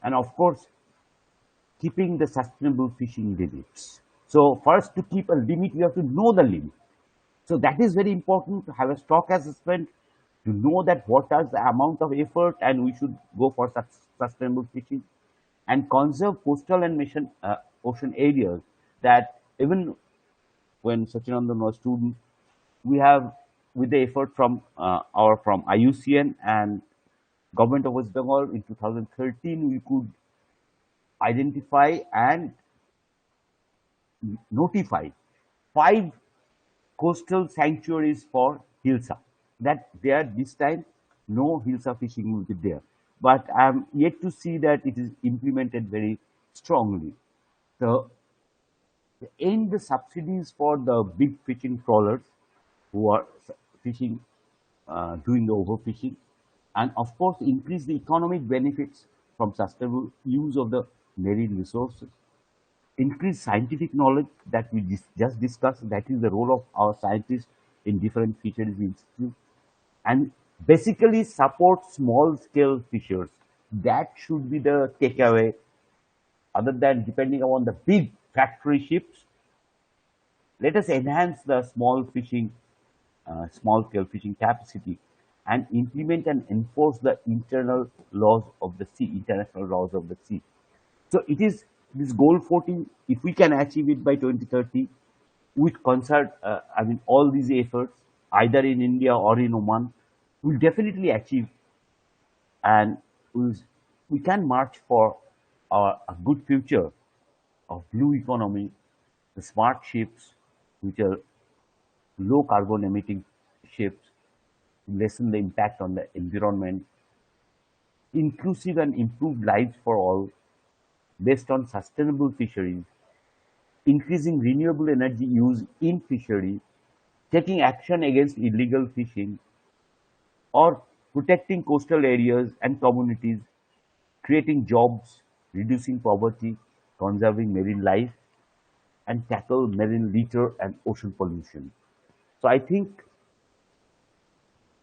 And of course, keeping the sustainable fishing limits. So first, to keep a limit, you have to know the limit. So that is very important, to have a stock assessment, to know that what is the amount of effort, and we should go for such sustainable fishing, and conserve coastal and ocean areas. That even when Sachinandan was student, we have, with the effort from our from IUCN and Government of West Bengal in 2013, we could identify and notify 5 coastal sanctuaries for Hilsa. That there this time no Hilsa fishing will be there. But I am yet to see that it is implemented very strongly. So end the subsidies for the big fishing trawlers who are fishing, doing the overfishing, and of course increase the economic benefits from sustainable use of the marine resources. increase scientific knowledge that we just discussed. That is the role of our scientists in different fisheries institutes, and basically support small scale fishers. That should be the takeaway. Other than depending on the big factory ships, let us enhance the small scale fishing capacity and implement and enforce the international laws of the sea. So it is this goal 14, if we can achieve it by 2030, with concert, I mean, all these efforts, either in India or in Oman, we'll definitely achieve, and we'll, we can march for a good future of blue economy, the smart ships, which are low carbon emitting ships, lessen the impact on the environment, inclusive and improved lives for all based on sustainable fisheries, increasing renewable energy use in fishery, taking action against illegal fishing, or protecting coastal areas and communities, creating jobs, reducing poverty, conserving marine life, and tackle marine litter and ocean pollution. So I think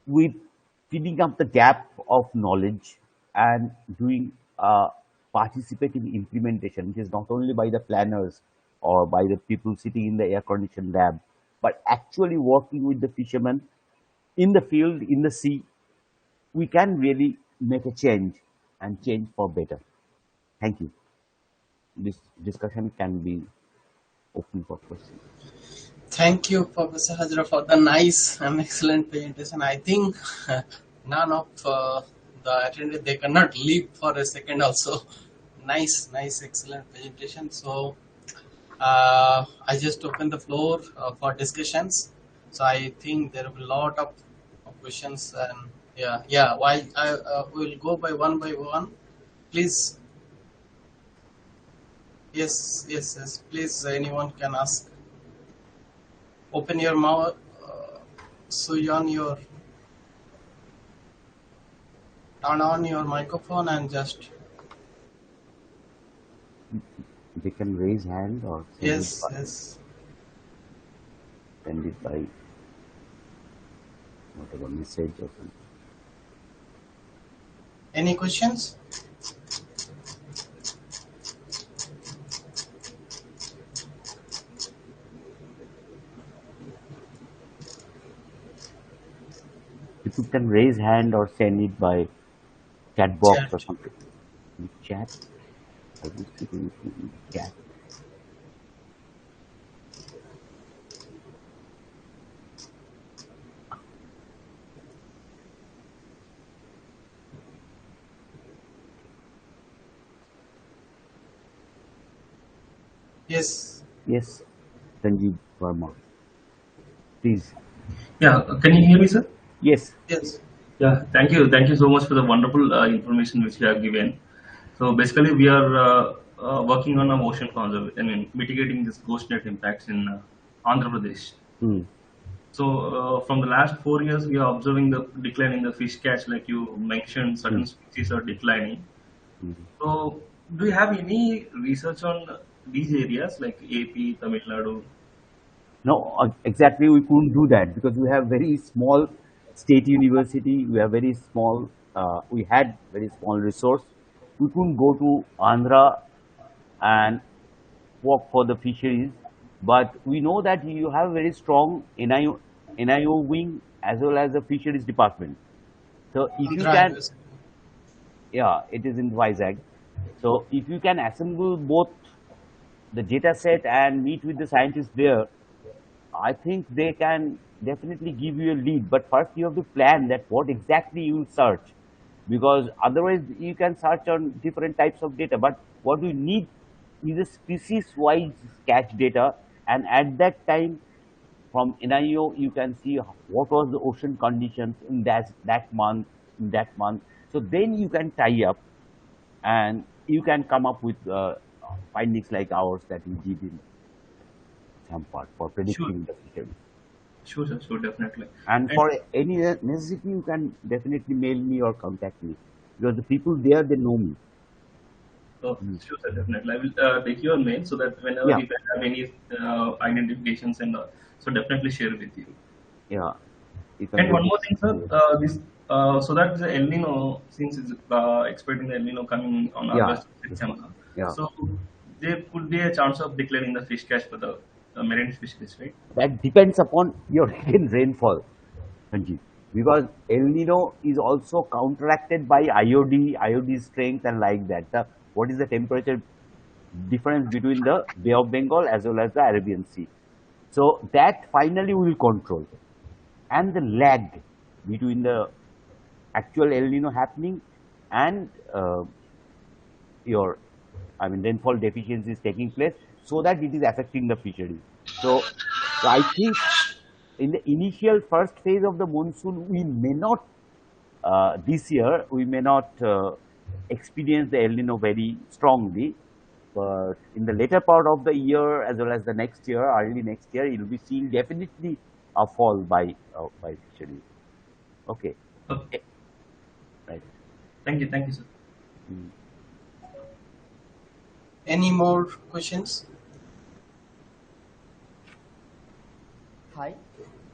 with filling up the gap of knowledge and doing participating implementation, which is not only by the planners or by the people sitting in the air conditioned lab, but actually working with the fishermen in the field, in the sea, we can really make a change and change for better. Thank you. This discussion can be open for questions. Thank you, Professor Hajra, for the nice and excellent presentation. I think none of the attendees they cannot leave for a second. Also, nice, excellent presentation. So I just open the floor for discussions. So I think there will be a lot of questions, and yeah. While I will go by one, please. Yes. Please, anyone can ask. Open your mouth, switch on your, turn on your microphone, and just They can raise hand or yes. send it by whatever message or something. Any questions? People can raise hand or send it by chat box or Chat. something. In chat, I was speaking in chat. Yes, Yes, Sanjeev Verma, please. Yeah, can you hear me, sir? Yes, yes. Yeah, thank you so much for the wonderful information which you have given. So basically, we are working on a ocean conservation, I mean, mitigating this ghost net impacts in Andhra Pradesh. hmm. So from the last 4 years, we are observing the decline in the fish catch, like you mentioned, Hmm. certain species are declining. Hmm. So do you have any research on these areas like AP, Tamil Nadu? No, exactly. We couldn't do that because we have very small state university. We have very small. We had very small resource. We couldn't go to Andhra and work for the fisheries. But we know that you have a very strong NIO wing as well as the fisheries department. So if you Andhra can, University. yeah, it is in Vizag. So if you can assemble both the data set and meet with the scientists there, I think they can definitely give you a lead. But first you have to plan that what exactly you will search, because otherwise you can search on different types of data. But what we need is a species-wise catch data, and at that time from NIO you can see what was the ocean conditions in that month. So then you can tie up and you can come up with findings like ours that we did in some part for Sure, predicting the future. sure, sir, sure, definitely. And And for any necessity, you can definitely mail me or contact me because the people there they know me. So Mm. sure, sir, definitely. I will take your mail so that whenever Yeah, if I have any identifications and so definitely share with you. yeah, you can And do one more this. thing, sir. Yeah, This so that the El Nino, since it's expecting the El Nino coming on yeah, August September, yeah. so there could be a chance of declaring the fish catch for the marine fisheries, right? That depends upon your rainfall, Sanjeev, because El Nino is also counteracted by IOD strength and like that. What is the temperature difference between the Bay of Bengal as well as the Arabian Sea? So that finally will control, and the lag between the actual El Nino happening and your, I mean, rainfall deficiency is taking place, so that it is affecting the fishery. So I think in the initial first phase of the monsoon, we may not this year we may not experience the El Nino very strongly, but in the later part of the year as well as the next year, early next year, you'll be seeing definitely a fall by fisheries. Okay, Okay. eh, right. Thank you, sir. Mm. Any more questions? Hi.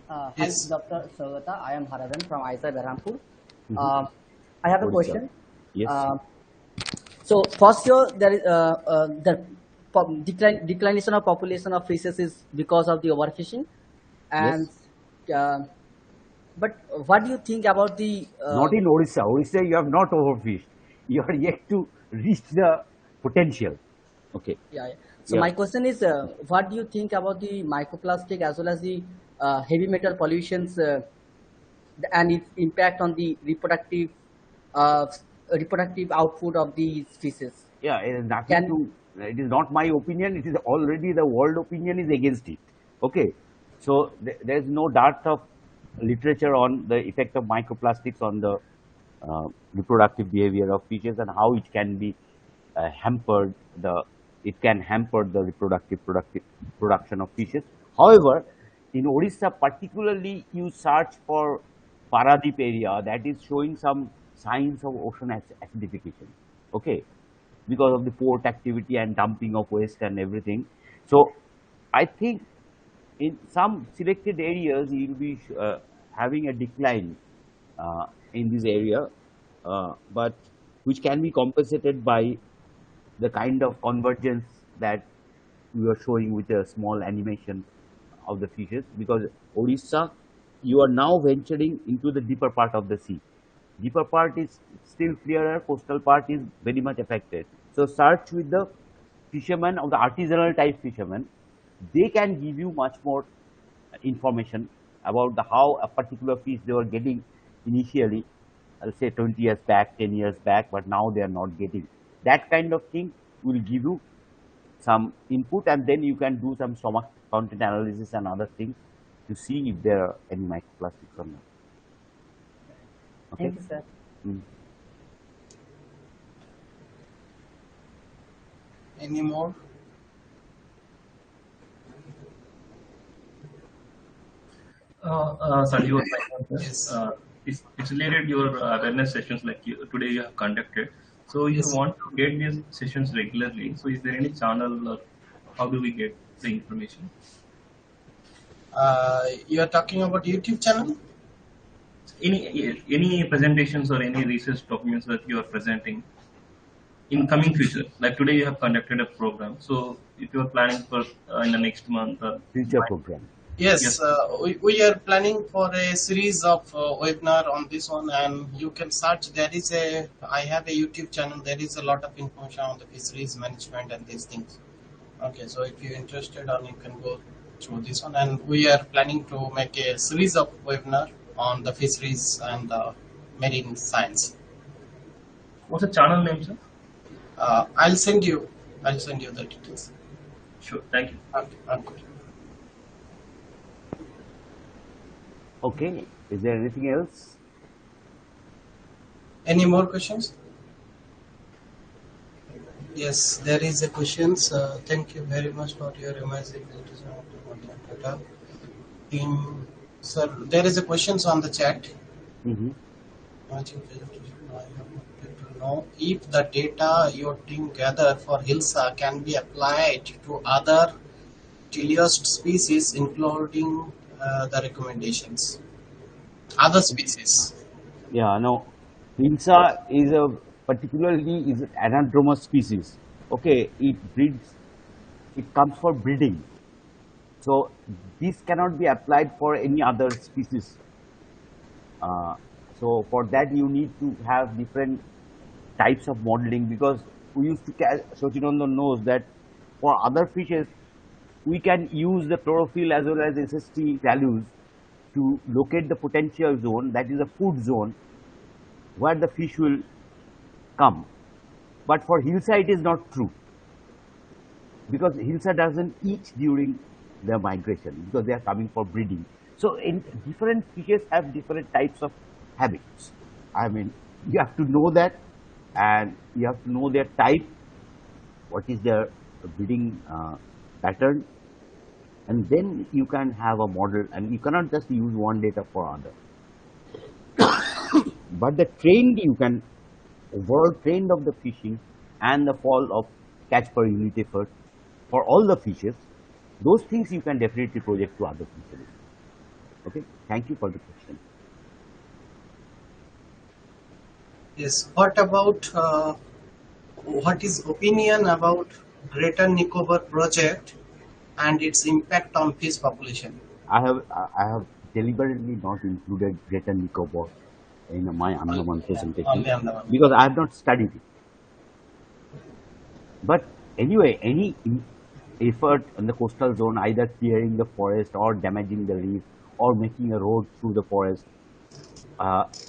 Hi, Yes. Dr. Saugata. I am Haradan from ISA Berhampur. Mhm. Uh, I have a What is that? question. Yes. Uh, so, first year, there is the declination of population of fishes is because of the overfishing. And Yes. uh, but what do you think about the Not in Orissa. Orissa, you have not overfished. You are yet to reach the potential. Okay. yeah, yeah. So Yeah. my question is, what do you think about the microplastic as well as the heavy metal pollutions and its impact on the uh, reproductive output of these species? Yeah, it has nothing Can to. It is not my opinion. It is already the world opinion is against it. Okay, so there is no dearth of literature on the effect of microplastics on the reproductive behavior of fishes and how it can be hampered the it can hamper the productive production of fishes. However, in Orissa particularly, you search for Paradip area that is showing some signs of ocean acidification. Okay, because of the port activity and dumping of waste and everything. So I think in some selected areas you'll be having a decline in this area, but which can be compensated by the kind of convergence that we are showing with a small animation of the fishes, because Orissa, you are now venturing into the deeper part of the sea. Deeper part is still clearer, coastal part is very much affected. So search with the fishermen of the artisanal type fishermen. They can give you much more information about the how a particular fish they were getting initially, I'll say 20 years back, 10 years back, but now they are not getting. That kind of thing will give you some input, and then you can do some stomach content analysis and other things to see if there are any microplastics or not. Okay. thank you, sir. Mm. Any more? Sanjeev was like that. Yes. It's related your awareness sessions like today you have conducted. So if you Yes. want to get these sessions regularly, so is there any channel or how do we get the information? You are talking about YouTube channel? Any presentations or any research documents that you are presenting in coming future? Like today you have conducted a program. So if you are planning for in the next month, Future program. yes, Yes, we are planning for a series of webinar on this one, and you can search. I have a YouTube channel. There is a lot of information on the fisheries management and these things. Okay, so if you're interested, you can go through this one, and we are planning to make a series of webinar on the fisheries and the marine science. what's the channel name, sir? I'll send you. I'll send you the details. Sure, thank you. Okay, okay. Okay. Is there anything else? Any more questions? Yes, there is a questions. Thank you very much for your amazing data. In sir, there is a questions on the chat. Mm-hmm. know, if the data your team gather for Hilsa can be applied to other teleost species, including the recommendations, other species. Yeah, no. Hilsa is a particularly is an anadromous species. Okay, it breeds. It comes for breeding. So this cannot be applied for any other species. Uh, so for that you need to have different types of modeling, because we used to Sachinandan knows that for other fishes we can use the chlorophyll as well as SST values to locate the potential zone, that is a food zone where the fish will come. But for Hilsa it is not true, because Hilsa doesn't eat during their migration because they are coming for breeding. So in different fishes have different types of habits. I mean, you have to know that, and you have to know their type, what is their breeding pattern, and then you can have a model, and you cannot just use one data for other. But the trend you can, overall trend of the fishing and the fall of catch per unit effort for all the fishes, those things you can definitely project to other fisheries. Okay, thank you for the question. Yes. What about what is opinion about Greater Nicobar project and its impact on fish population? I have deliberately not included Greater Nicobar in my Andaman presentation Only Andaman. because I have not studied it. But anyway, any effort in the coastal zone, either clearing the forest or damaging the reef or making a road through the forest,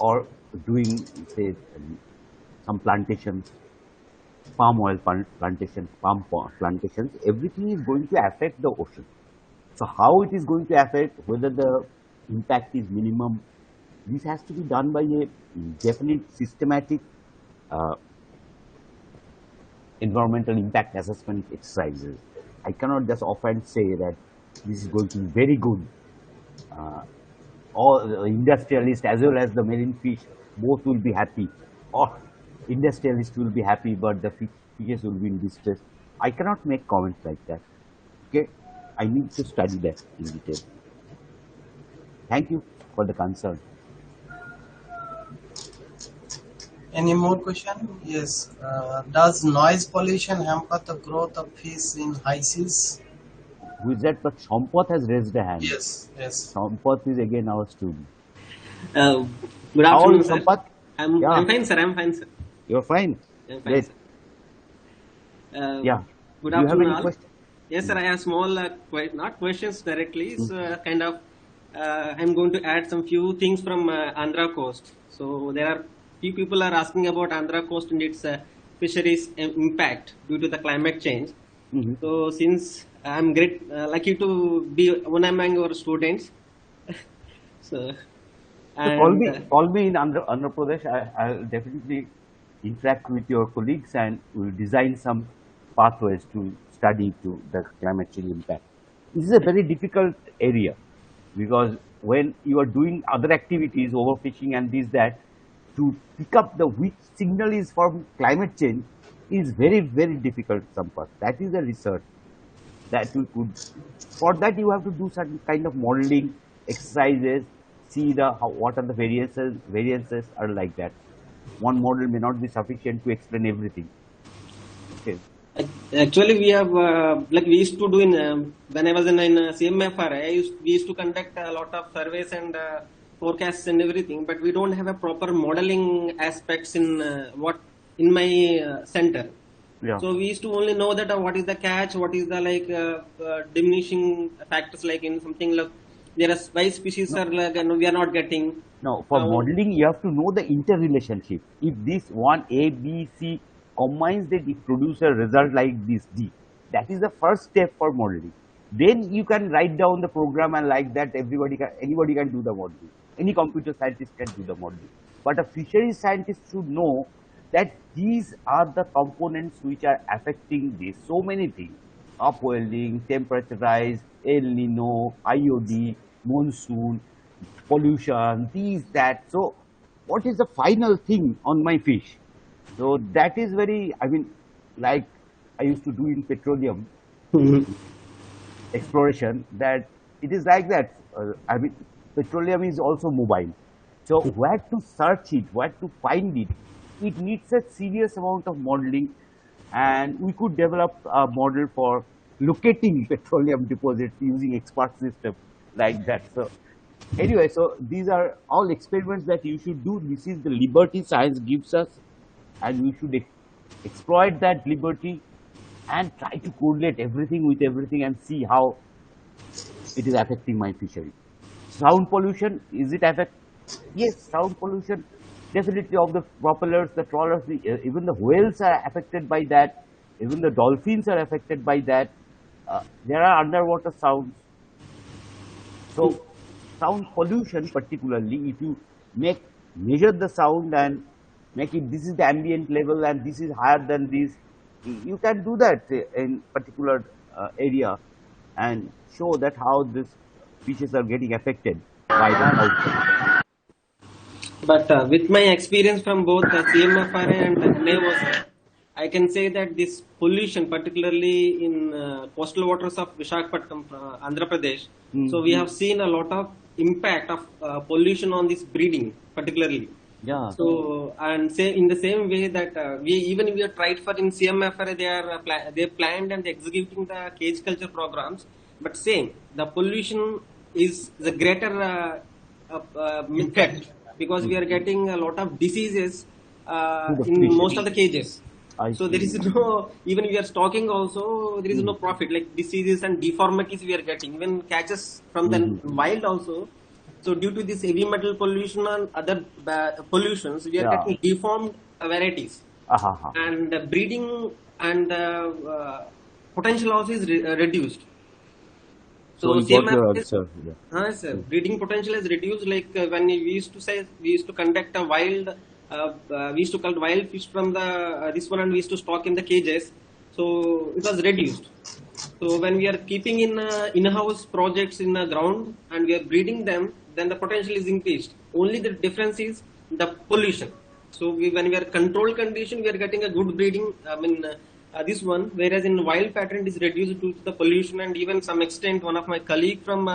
or doing, say, some plantations, palm oil plantations, plantations, everything is going to affect the ocean. So how it is going to affect, whether the impact is minimum, this has to be done by a definite systematic uh, environmental impact assessment exercises. I cannot just often say that this is going to be very good. Uh, all the industrialists as well as the marine fish both will be happy, or industrialists will be happy but the fishes will be in distress. I cannot make comments like that. Okay, I need to study that in detail. Thank you for the concern. Any more question? Yes. Does noise pollution hamper the growth of fish in high seas? Who is that? But Sampath has raised a hand. Yes. Yes. Sampath is again our student. Uh, Good How are you, afternoon, sir. Sampath? Yeah, I'm fine, sir. I'm fine, sir. you're fine. I'm fine, Great. sir. Uh, Yeah. Good Do you have afternoon, any all. question? Yes, sir. I have small, not questions directly. It's kind of. I'm going to add some few things from Andhra coast. So there are few people are asking about Andhra coast and its fisheries impact due to the climate change. Mm-hmm. So since I'm great, lucky to be one among your students. So So and call me in Andhra Pradesh. I'll definitely interact with your colleagues and we'll design some pathways to study to the climate change impact. This is a very difficult area because when you are doing other activities, overfishing and this, that, to pick up the which signal is from climate change is very, very difficult, Sampath. That is the research that we could. For that you have to do certain kind of modeling exercises, see the what are the variances are like that. One model may not be sufficient to explain everything. Okay. Actually, we have like we used to do in when I was in CMFR. We used to conduct a lot of surveys and forecasts and everything, but we don't have a proper modeling aspects in what in my center. Yeah. So we used to only know that what is the catch, what is the like diminishing factors, like in something like there are why species No, are like we are not getting. no. For Uh, modeling, you have to know the interrelationship. If this one A, B, C combines, that it produce a result like this D. That is the first step for modeling. Then you can write down the program, and like that, anybody can do the modeling. Any computer scientist can do the modeling. But a fisheries scientist should know that these are the components which are affecting this. So many things: upwelling, temperature rise, El Nino, IOD, monsoon, pollution, these, that. So, what is the final thing on my fish? So that is very, I mean, like I used to do in petroleum Mhm. exploration, that it is like that. I mean, petroleum is also mobile. So where to search it, where to find it, it needs a serious amount of modeling, and we could develop a model for locating petroleum deposits using expert system like that. So anyway, so these are all experiments that you should do. This is the liberty science gives us, and we should exploit that liberty and try to correlate everything with everything and see how it is affecting my fishery. Sound pollution, is it affect? Yes, sound pollution definitely, of the propellers, the trawlers, even the whales are affected by that. Even the dolphins are affected by that. There are underwater sounds. So sound pollution, particularly, if you make measure the sound and make it, this is the ambient level and this is higher than this, you can do that in particular area and show that how these fishes are getting affected by the sound pollution. But with my experience from both CMFRA and NAO, sir, I can say that this pollution, particularly in coastal waters of Visakhapatnam, Andhra Pradesh, Mm, so we have seen a lot of impact of pollution on this breeding, particularly. yeah. So and say in the same way that we have tried for in CMFRA, they planned and executing the cage culture programs, but same the pollution is the greater threat, Impact. because we are Mhm. getting a lot of diseases To the in most fishes. of the cages. I So there is see. no, even we are stocking also, there is no Mhm. profit, like diseases and deformities we are getting, even catches from the Mhm. wild also. So due to this heavy metal pollution and other pollutions, we are Yeah. getting deformed varieties, Aha. Ha. and breeding and potential also is reduced. So So you got CMF your is, answer. Yeah. sir, breeding potential is reduced. Like when we used to say, we used to conduct a wild, we used to collect wild fish from the this one, and we used to stock in the cages. So it was reduced. So when we are keeping in in-house projects in the ground and we are breeding them, then the potential is increased. Only the difference is the pollution. So when we are controlled condition, we are getting a good breeding. I mean, this one, whereas in wild pattern, it is reduced due to the pollution, and even some extent, one of my colleague from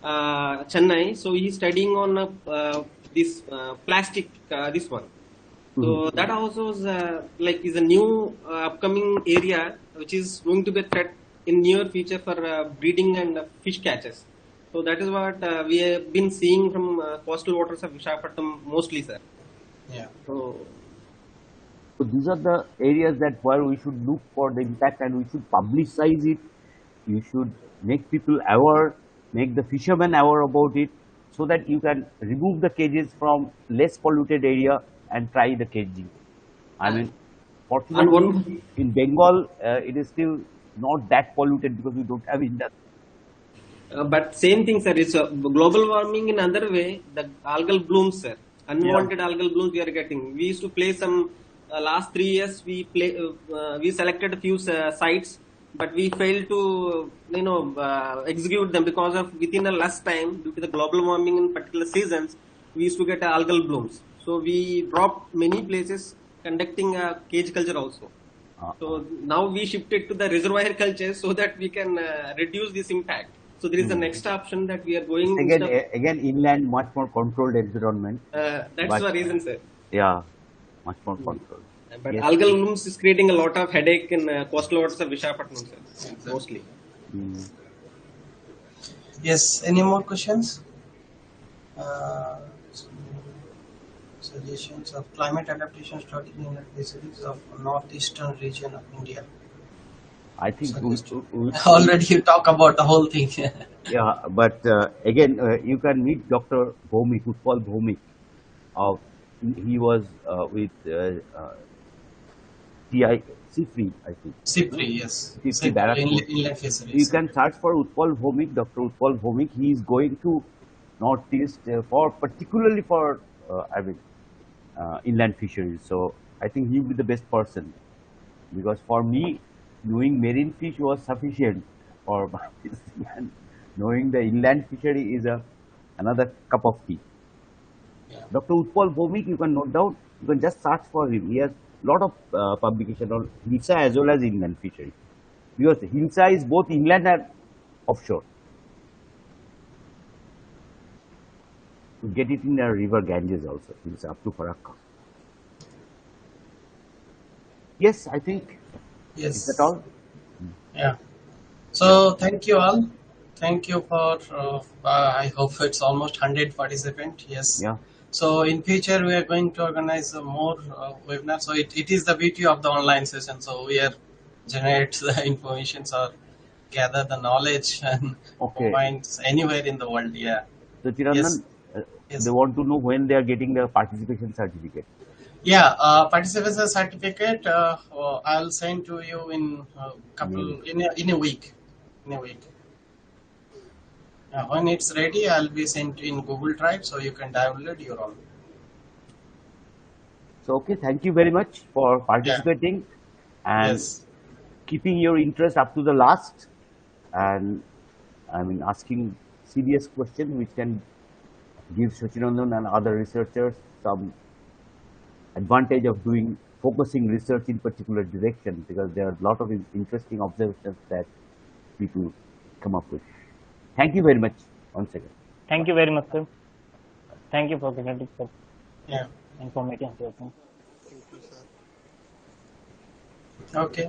Chennai, so he's studying on this plastic, this one. Mhm. So that also is like is a new upcoming area which is going to be a threat in near future for breeding and fish catches. So that is what we have been seeing from coastal waters of Visakhapatnam mostly, sir. Yeah. So So these are the areas that where we should look for the impact and we should publicize it. You should make people aware, make the fishermen aware about it, so that you can remove the cages from less polluted area and try the caging. I uh, mean, and fortunately, one in Bengal, it is still not that polluted because we don't have industry. but same thing, sir. It's global warming in other way. The algal blooms, sir. Yeah. Unwanted algal blooms we are getting. We used to play some last 3 years. We selected a few sites, but we failed to execute them because of within a less time due to the global warming in particular seasons. We used to get algal blooms. So we dropped many places conducting cage culture also. Uh, uh, So now we shifted to the reservoir culture so that we can reduce this impact. So there is the hmm. next option that we are It's going again, instead of, again inland, much more controlled environment, that's but the reason, sir. yeah, much more controlled. But Yes. algal blooms is creating a lot of headache in coastal waters of Visakhapatnam, sir, Exactly. mostly. Mm. Yes. Any more questions? So suggestions of climate adaptation strategy in the fisheries of northeastern region of India. I think Suggestion. we Already you talk about the whole thing. yeah, but again, you can meet Dr. Bhomik, Utpal Bhomik. Of he was with TI Sifri, I think. Sipri, yes. Sifri Sipri, Barakpur. inland You fisheries. can search for Utpal Bhomik, Dr. Utpal Bhomik. He is going to Northeast for particularly for inland fisheries. So I think he will be the best person, because for me, knowing marine fish was sufficient for my this thing, and knowing the inland fishery is a another cup of tea. Yeah. Dr. Utpal Bhomik, you can note down. You can just search for him. He has lot of publication on Hilsa as well as inland fishery. Because Hilsa is both inland and offshore. You get it in the river Ganges also. Hilsa up to Farakka. Yes, I think, is that Yes. all? Yeah. Yeah, So thank you all. Thank you for. I hope it's almost 100 participants. Yes. yeah. So in future we are going to organize more webinars. So it is the beauty of the online session. So we are generate the information or gather the knowledge and Okay. points anywhere in the world. Yeah. So Yes. Chirandan, they Yes. want to know when they are getting their participation certificate. Yeah. Participation certificate. I'll send to you in Mail. couple in a week. In a week. When it's ready, I'll be sent in Google Drive, so you can download your own. So okay, thank you very much for Yeah. participating and Yes. keeping your interest up to the last, and I mean asking serious questions which can give Sachinandan and other researchers some advantage of doing focusing research in particular direction, because there are a lot of interesting observations that people come up with. Thank you very much once again. Thank you very much, sir. Thank you for presenting such Yeah. informative session. Okay.